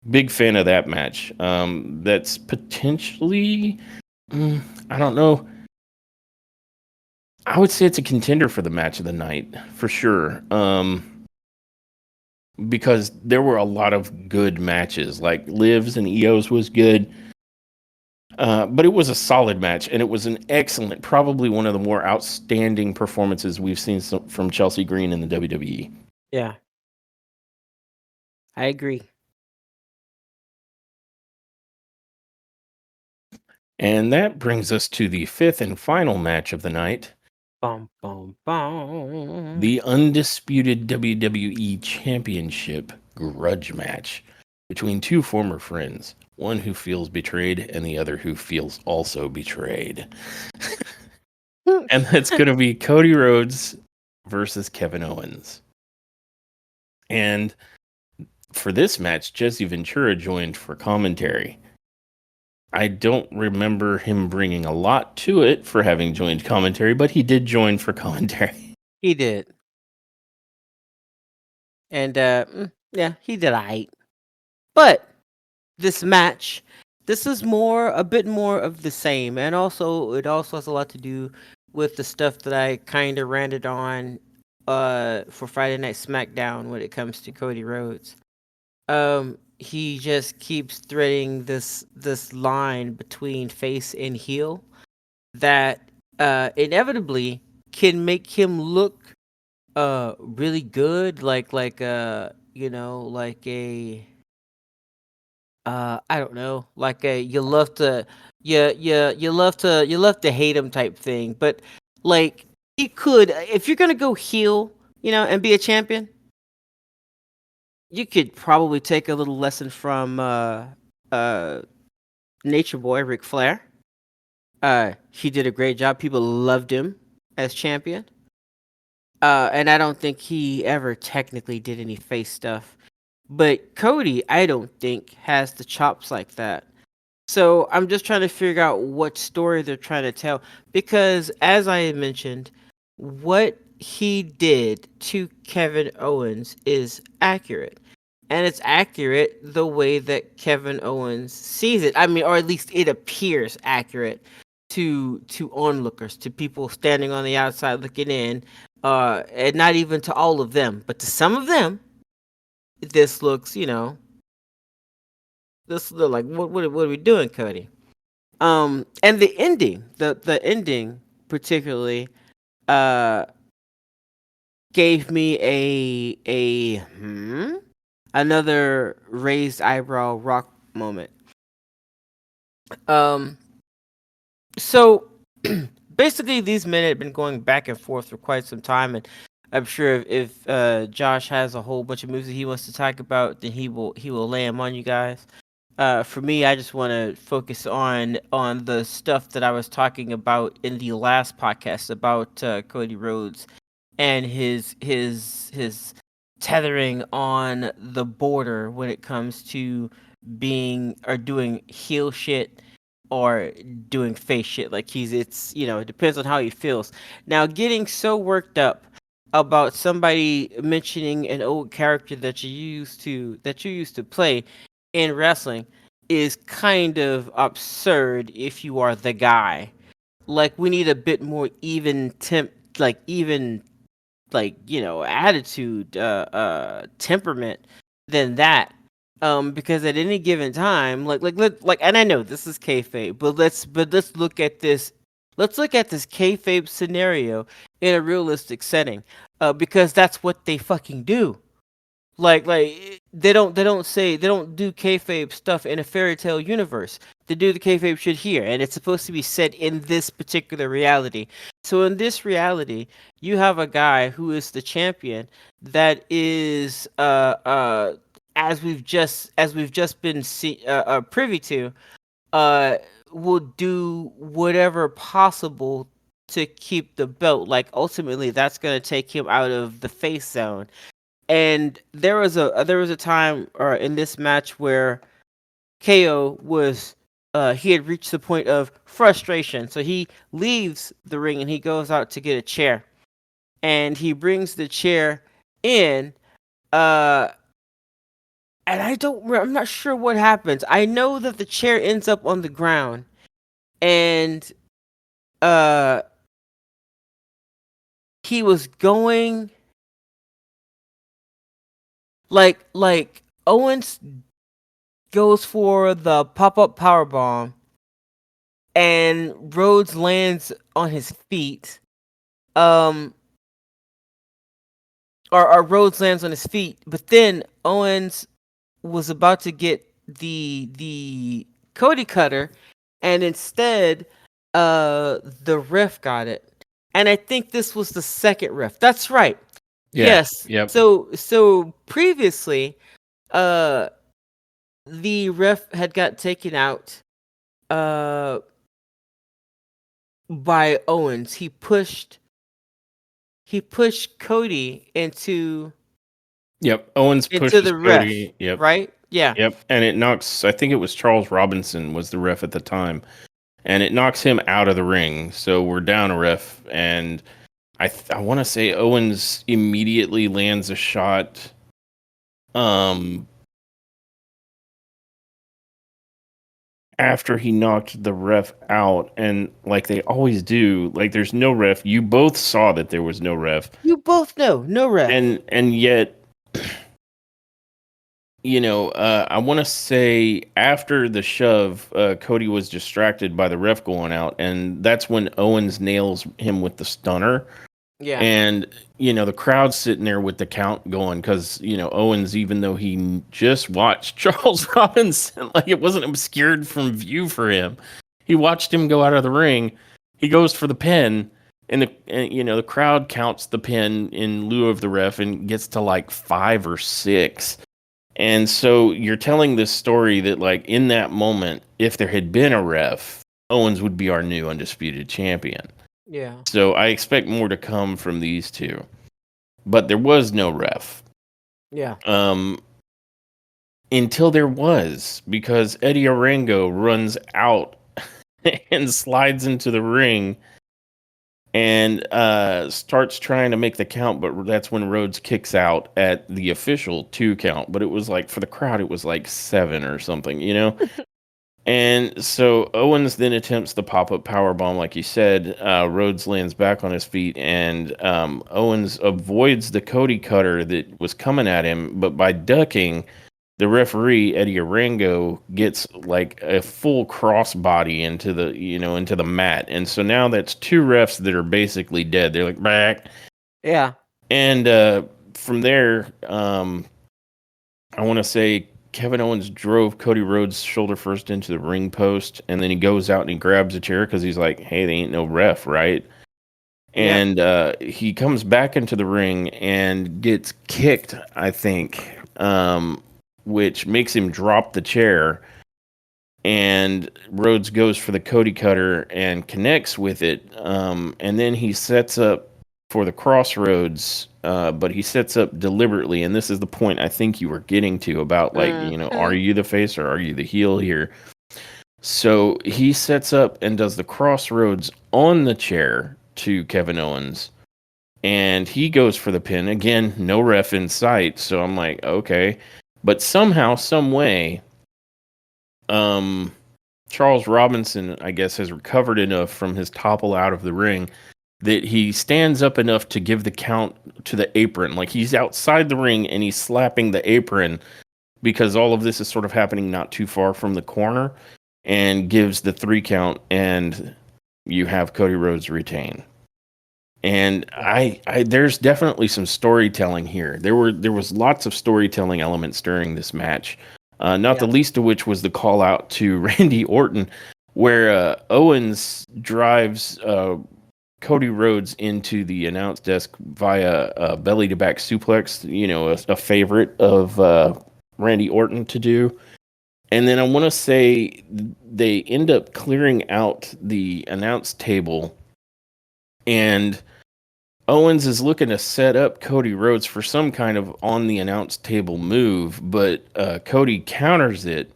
A: big fan of that match. That's potentially, I don't know. I would say it's a contender for the match of the night for sure. Because there were a lot of good matches. Like Liv's and Io's was good. But it was a solid match, and it was an excellent, probably one of the more outstanding performances we've seen from Chelsea Green in the WWE.
B: Yeah. I agree.
A: And that brings us to the fifth and final match of the night.
B: Bum, bum, bum.
A: The undisputed WWE Championship grudge match between two former friends, one who feels betrayed and the other who feels also betrayed. And that's going to be Cody Rhodes versus Kevin Owens. And for this match, Jesse Ventura joined for commentary. I don't remember him bringing a lot to it for having joined commentary, but he did join for commentary.
B: He did. And yeah, he did alright. But this match, this is a bit more of the same, and also it also has a lot to do with the stuff that I kind of ranted on for Friday Night SmackDown when it comes to Cody Rhodes. He just keeps threading this line between face and heel that inevitably can make him look really good, like a I don't know, like a you love to hate him type thing. But like he could, if you're gonna go heel, and be a champion, you could probably take a little lesson from Nature Boy Ric Flair. He did a great job. People loved him as champion. And I don't think he ever technically did any face stuff. But Cody, I don't think, has the chops like that. So I'm just trying to figure out what story they're trying to tell. Because as I had mentioned, what he did to Kevin Owens is accurate. And it's accurate the way that Kevin Owens sees it. I mean, or at least it appears accurate to onlookers, to people standing on the outside looking in, and not even to all of them, but to some of them, this looks, this look like what are we doing, Cody? And the ending particularly, uh, gave me another raised eyebrow rock moment. Um, so basically, these men had been going back and forth for quite some time, and I'm sure if Josh has a whole bunch of moves that he wants to talk about, then he will lay them on you guys. For me, I just want to focus on the stuff that I was talking about in the last podcast about Cody Rhodes and his tethering on the border when it comes to being or doing heel shit or doing face shit. Like it depends on how he feels. Now, getting so worked up about somebody mentioning an old character that you used to play in wrestling is kind of absurd if you are the guy. Like we need a bit more even attitude, temperament than that. Because at any given time, and I know this is kayfabe, but let's look at this. Let's look at this kayfabe scenario in a realistic setting, because that's what they fucking do. They don't do kayfabe stuff in a fairy tale universe. They do the kayfabe shit here, and it's supposed to be set in this particular reality. So in this reality, you have a guy who is the champion that is as we've just been privy to, uh will do whatever possible to keep the belt. Like ultimately, that's gonna take him out of the face zone. And there was a time in this match where KO was he had reached the point of frustration, so he leaves the ring and he goes out to get a chair, and he brings the chair in. Uh, and I'm not sure what happens. I know that the chair ends up on the ground, and uh, he was going like Owens goes for the pop-up power bomb, and Rhodes lands on his feet. Um, or Rhodes lands on his feet, but then Owens was about to get the Cody cutter, and instead, the ref got it. And I think this was the second ref. That's right.
A: Yeah.
B: Yes.
A: Yep.
B: So previously, uh, the ref had got taken out, uh, by Owens. He pushed Cody
A: Yep. Owens
B: into
A: pushes
B: the ref,
A: Cody. Yep.
B: right? Yeah.
A: Yep. And it knocks, I think it was Charles Robinson was the ref at the time. And it knocks him out of the ring. So we're down a ref. And I want to say Owens immediately lands a shot. Um, After he knocked the ref out, and like they always do, like there's no ref. You both saw that there was no ref,
B: You both know, no ref.
A: and yet, I want to say after the shove, Cody was distracted by the ref going out, and that's when Owens nails him with the stunner.
B: Yeah.
A: And the crowd's sitting there with the count going because Owens, even though he just watched Charles Robinson, like it wasn't obscured from view for him. He watched him go out of the ring. He goes for the pin, and the crowd counts the pin in lieu of the ref and gets to like 5 or 6. And so you're telling this story that like in that moment, if there had been a ref, Owens would be our new undisputed champion.
B: Yeah.
A: So I expect more to come from these two. But there was no ref.
B: Yeah.
A: Until there was, because Eddie Orango runs out and slides into the ring and starts trying to make the count, but that's when Rhodes kicks out at the official 2 count. But it was like, for the crowd, it was like 7 or something. And so Owens then attempts the pop-up power bomb, like you said. Rhodes lands back on his feet, and Owens avoids the Cody cutter that was coming at him. But by ducking, the referee Eddie Orango gets like a full crossbody into the mat, and so now that's 2 refs that are basically dead. They're like back,
B: Yeah.
A: and from there, I want to say Kevin Owens drove Cody Rhodes shoulder first into the ring post, and then he goes out and he grabs a chair because he's like, "Hey, they ain't no ref, right?"
B: Yep.
A: And he comes back into the ring and gets kicked, I think, which makes him drop the chair. And Rhodes goes for the Cody cutter and connects with it, and then he sets up for the crossroads, but he sets up deliberately, and this is the point I think you were getting to about like, are you the face or are you the heel here? So he sets up and does the crossroads on the chair to Kevin Owens, and he goes for the pin again. No ref in sight, so I'm like, okay, but somehow, some way, um, Charles Robinson, I guess, has recovered enough from his topple out of the ring that he stands up enough to give the count to the apron. Like he's outside the ring and he's slapping the apron because all of this is sort of happening not too far from the corner, and gives the 3 count, and you have Cody Rhodes retain. And I there's definitely some storytelling here. There was lots of storytelling elements during this match. Not the least of which was the call out to Randy Orton, where Owens drives Cody Rhodes into the announce desk via a belly to back suplex. You know, a favorite of Randy Orton to do. And then I want to say they end up clearing out the announce table, and Owens is looking to set up Cody Rhodes for some kind of on the announce table move, but Cody counters it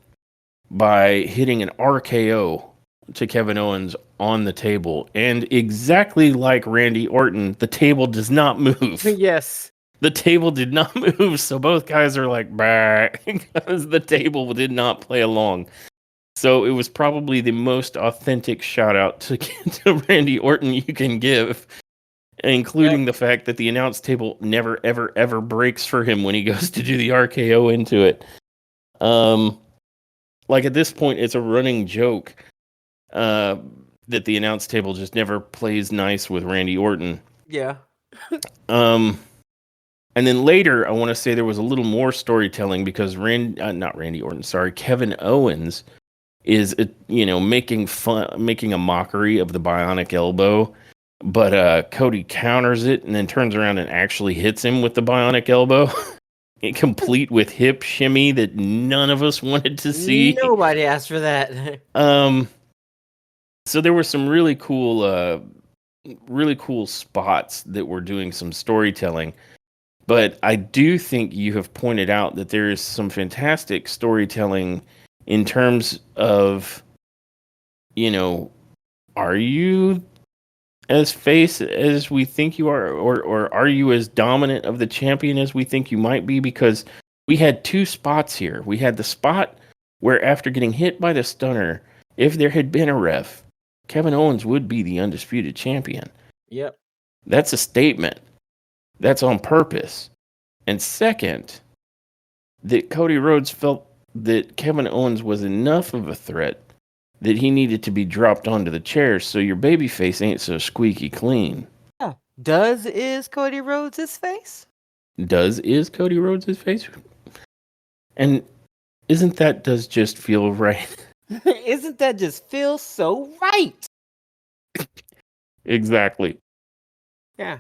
A: by hitting an RKO to Kevin Owens on the table. And exactly like Randy Orton, the table does not move.
B: Yes.
A: The table did not move, so both guys are like, bah, because the table did not play along. So it was probably the most authentic shout out to Randy Orton you can give, including the fact that the announce table never, ever, ever breaks for him when he goes to do the RKO into it. Like at this point, it's a running joke that the announce table just never plays nice with Randy Orton.
B: Yeah.
A: And then later, I want to say there was a little more storytelling because not Randy Orton, sorry, Kevin Owens is, making a mockery of the bionic elbow, but Cody counters it and then turns around and actually hits him with the bionic elbow, complete with hip shimmy that none of us wanted to see.
B: Nobody asked for that.
A: So there were some really cool spots that were doing some storytelling. But I do think you have pointed out that there is some fantastic storytelling in terms of, are you as face as we think you are, or are you as dominant of the champion as we think you might be? Because we had 2 spots here. We had the spot where after getting hit by the stunner, if there had been a ref, Kevin Owens would be the undisputed champion.
B: Yep.
A: That's a statement. That's on purpose. And second, that Cody Rhodes felt that Kevin Owens was enough of a threat that he needed to be dropped onto the chair, so your babyface ain't so squeaky clean.
B: Yeah. Is Cody Rhodes his face?
A: Is Cody Rhodes his face? And isn't that does just feel right?
B: Isn't that just feel so right?
A: Exactly.
B: Yeah.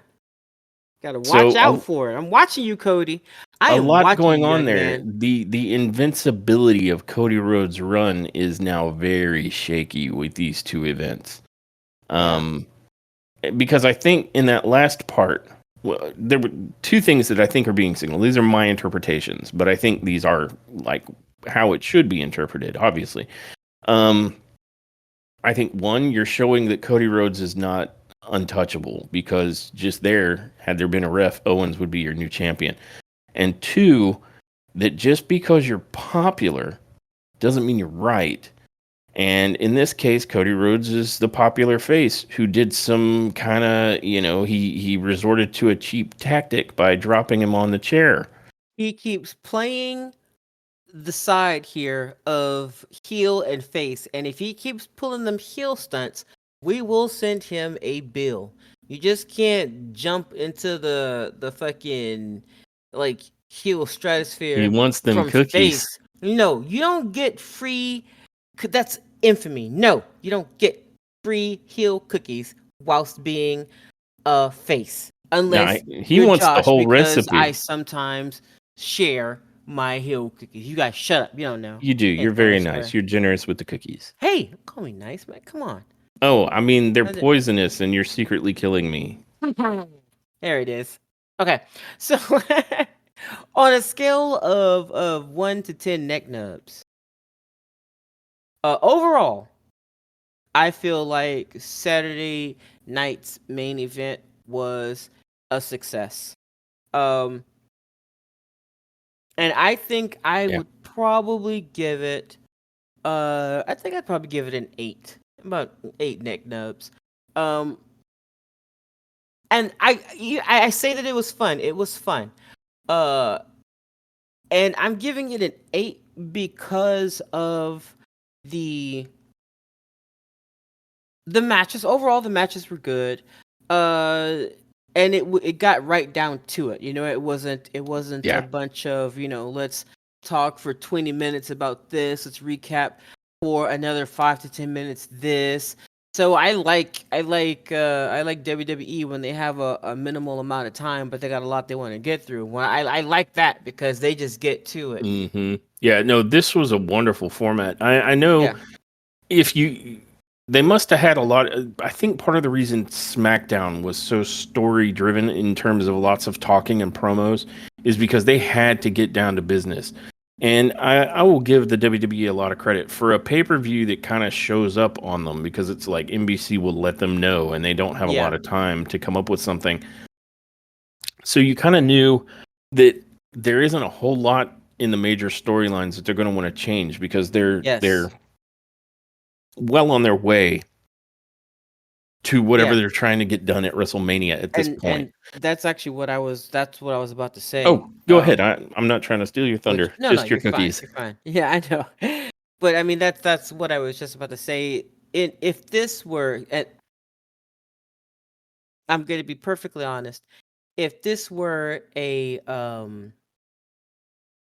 B: Gotta watch out for it. I'm watching you, Cody.
A: A lot going on there. Man. The invincibility of Cody Rhodes' run is now very shaky with these 2 events. Because I think in that last part, there were 2 things that I think are being signaled. These are my interpretations, but I think these are like how it should be interpreted, obviously. I think 1, you're showing that Cody Rhodes is not untouchable, because just had there been a ref, Owens would be your new champion. And 2, that just because you're popular doesn't mean you're right. And in this case, Cody Rhodes is the popular face who did some kind of, he resorted to a cheap tactic by dropping him on the chair.
B: He keeps playing the side here of heel and face, and if he keeps pulling them heel stunts, we will send him a bill. You just can't jump into the fucking like heel stratosphere.
A: He wants them
B: from
A: cookies.
B: Face. No, you don't get free. That's infamy. No, you don't get free heel cookies whilst being a face. Unless
A: he wants
B: Josh,
A: the whole
B: because
A: recipe.
B: I sometimes share my heel cookies. You guys shut up. You don't know.
A: You do. You're very nice. You're generous with the cookies.
B: Hey, call me nice, man. Come on.
A: Oh, I mean, they're poisonous and you're secretly killing me.
B: There it is. Okay. So on a scale of 1 to 10 neck nubs, overall, I feel like Saturday night's main event was a success. Um, and I think I
A: Yeah.
B: would probably give it. I think I'd probably give it an 8, about 8 neck nubs. Um, and I say that it was fun. It was fun. Uh, and I'm giving it an 8 because of the the matches. Overall, the matches were good. Uh, and it got right down to it. You know, it wasn't a
A: Yeah.
B: bunch of, let's talk for 20 minutes about this. Let's recap for another 5 to 10 minutes this. So I like WWE when they have a minimal amount of time, but they got a lot they want to get through. When I like that because they just get to it.
A: Yeah, no, this was a wonderful format. I know
B: Yeah.
A: if you they must have had a lot. I think part of the reason SmackDown was so story driven in terms of lots of talking and promos is because they had to get down to business. And I will give the WWE a lot of credit for a pay per view that kind of shows up on them because it's like NBC will let them know and they don't have a
B: Yeah.
A: lot of time to come up with something. So you kind of knew that there isn't a whole lot in the major storylines that they're going to want to change because they're
B: Yes.
A: well on their way to whatever
B: Yeah.
A: they're trying to get done at WrestleMania at this point.
B: And that's what I was about to say.
A: Oh, go ahead. I'm not trying to steal your
B: Which
A: thunder.
B: no,
A: Just your
B: you're fine.
A: cookies.
B: You're fine. Yeah, I know. But I mean that's what I was just about to say. If this were and I'm going to be perfectly honest, if this were a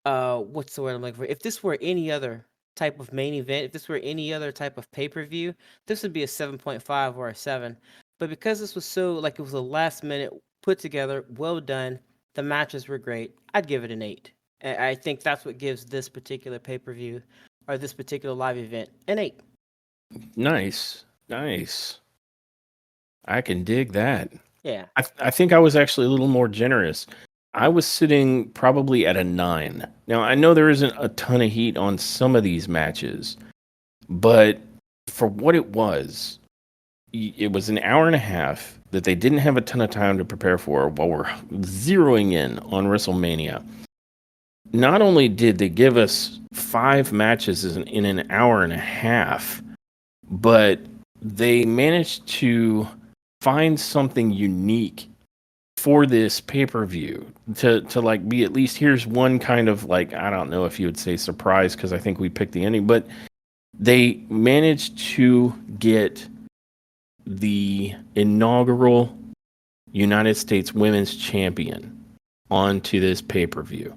B: what's the word I'm looking for? If this were any other type of main event, if this were any other type of pay-per-view, this would be a 7.5 or a 7. But because this was so like it was a last minute put together, well done, the matches were great, I'd give it an 8. I think that's what gives this particular pay-per-view or this particular live event an 8.
A: Nice. Nice. I can dig that.
B: Yeah.
A: I think I was actually a little more generous. I was sitting probably at a 9. Now, I know there isn't a ton of heat on some of these matches, but for what it was an hour and a half that they didn't have a ton of time to prepare for while we're zeroing in on WrestleMania. Not only did they give us 5 matches in an hour and a half, but they managed to find something unique for this pay-per-view to like be at least here's one kind of like I don't know if you would say surprise because I think we picked the ending, but they managed to get the inaugural United States Women's Champion onto this pay-per-view.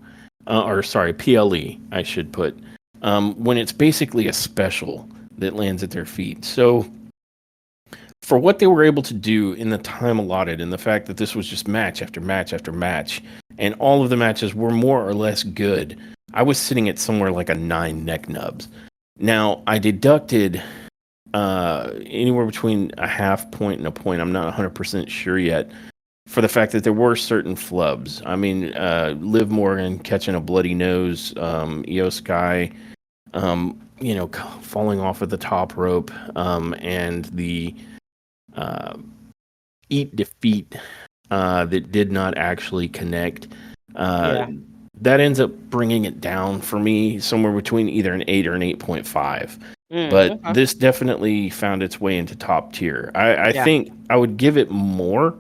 A: Or sorry, PLE, I should put. When it's basically a special that lands at their feet. So for what they were able to do in the time allotted and the fact that this was just match after match after match, and all of the matches were more or less good, I was sitting at somewhere like a 9 neck nubs. Now, I deducted anywhere between a half point and a point. I'm not 100% sure yet for the fact that there were certain flubs. I mean, Liv Morgan catching a bloody nose, Io Sky, falling off of the top rope, and the eat defeat that did not actually connect.
B: Yeah.
A: That ends up bringing it down for me somewhere between either an 8 or an 8.5. But
B: Okay.
A: this definitely found its way into top tier. I
B: Yeah.
A: think I would give it more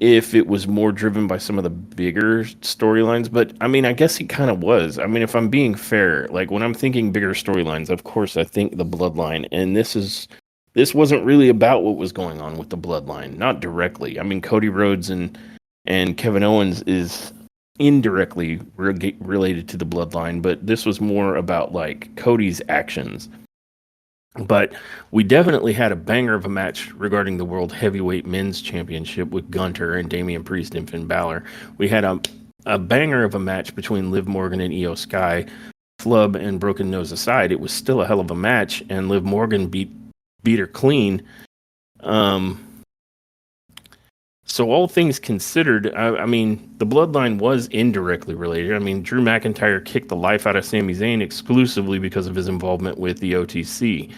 A: if it was more driven by some of the bigger storylines. But I mean, I guess it kind of was. I mean, if I'm being fair, like when I'm thinking bigger storylines, of course I think the Bloodline, and this wasn't really about what was going on with the Bloodline, not directly. I mean, Cody Rhodes and Kevin Owens is indirectly related to the Bloodline, but this was more about like Cody's actions. But we definitely had a banger of a match regarding the World Heavyweight Men's Championship with Gunter and Damian Priest and Finn Balor. We had a banger of a match between Liv Morgan and Io Sky. Flub and Broken Nose aside, it was still a hell of a match, and Liv Morgan beat her clean. So all things considered, I mean, the Bloodline was indirectly related. I mean, Drew McIntyre kicked the life out of Sami Zayn exclusively because of his involvement with the OTC.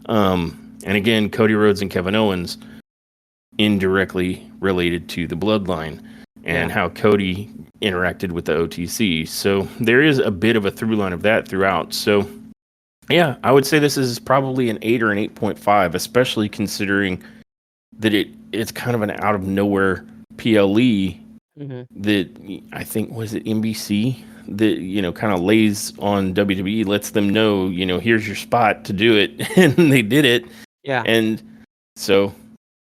A: And again, Cody Rhodes and Kevin Owens indirectly related to the Bloodline. and how Cody interacted with the OTC. So there is a bit of a through line of that throughout. So yeah, I would say this is probably an 8 or an 8.5, especially considering that it's kind of an out of nowhere PLE that I think was it NBC that kind of lays on WWE, lets them know here's your spot to do it, and they did it.
B: Yeah.
A: And so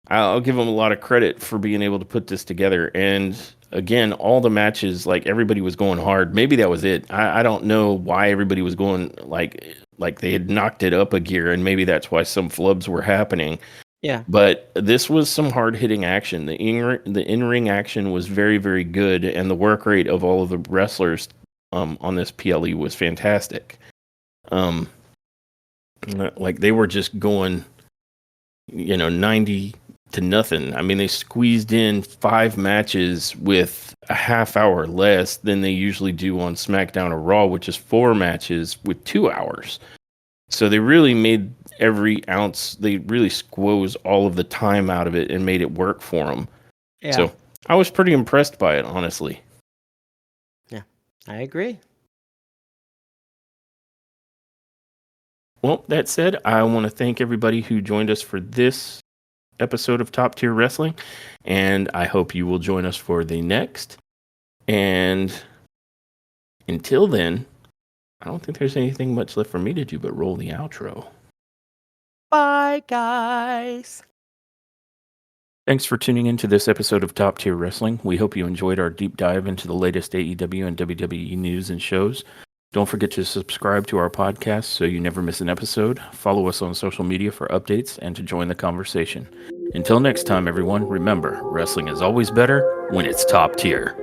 A: I'll give them a lot of credit for being able to put this together. And again, all the matches, like everybody was going hard. Maybe that was it. I don't know why everybody was going like they had knocked it up a gear, and maybe that's why some flubs were happening.
B: Yeah.
A: But this was some hard hitting action. The in ring action was very, very good, and the work rate of all of the wrestlers on this PLE was fantastic. Like they were just going 90 to nothing. I mean, they squeezed in 5 matches with a half hour less than they usually do on SmackDown or Raw, which is 4 matches with 2 hours. So they really made every ounce, they really squoze all of the time out of it and made it work for them.
B: Yeah.
A: So I was pretty impressed by it, honestly.
B: Yeah, I agree.
A: Well, that said, I want to thank everybody who joined us for this episode of Top Tier Wrestling, and I hope you will join us for the next. And until then, I don't think there's anything much left for me to do but roll the outro.
B: Bye, guys.
A: Thanks for tuning in to this episode of Top Tier Wrestling. We hope you enjoyed our deep dive into the latest AEW and WWE news and shows. Don't forget to subscribe to our podcast so you never miss an episode. Follow us on social media for updates and to join the conversation. Until next time, everyone, remember, wrestling is always better when it's top tier.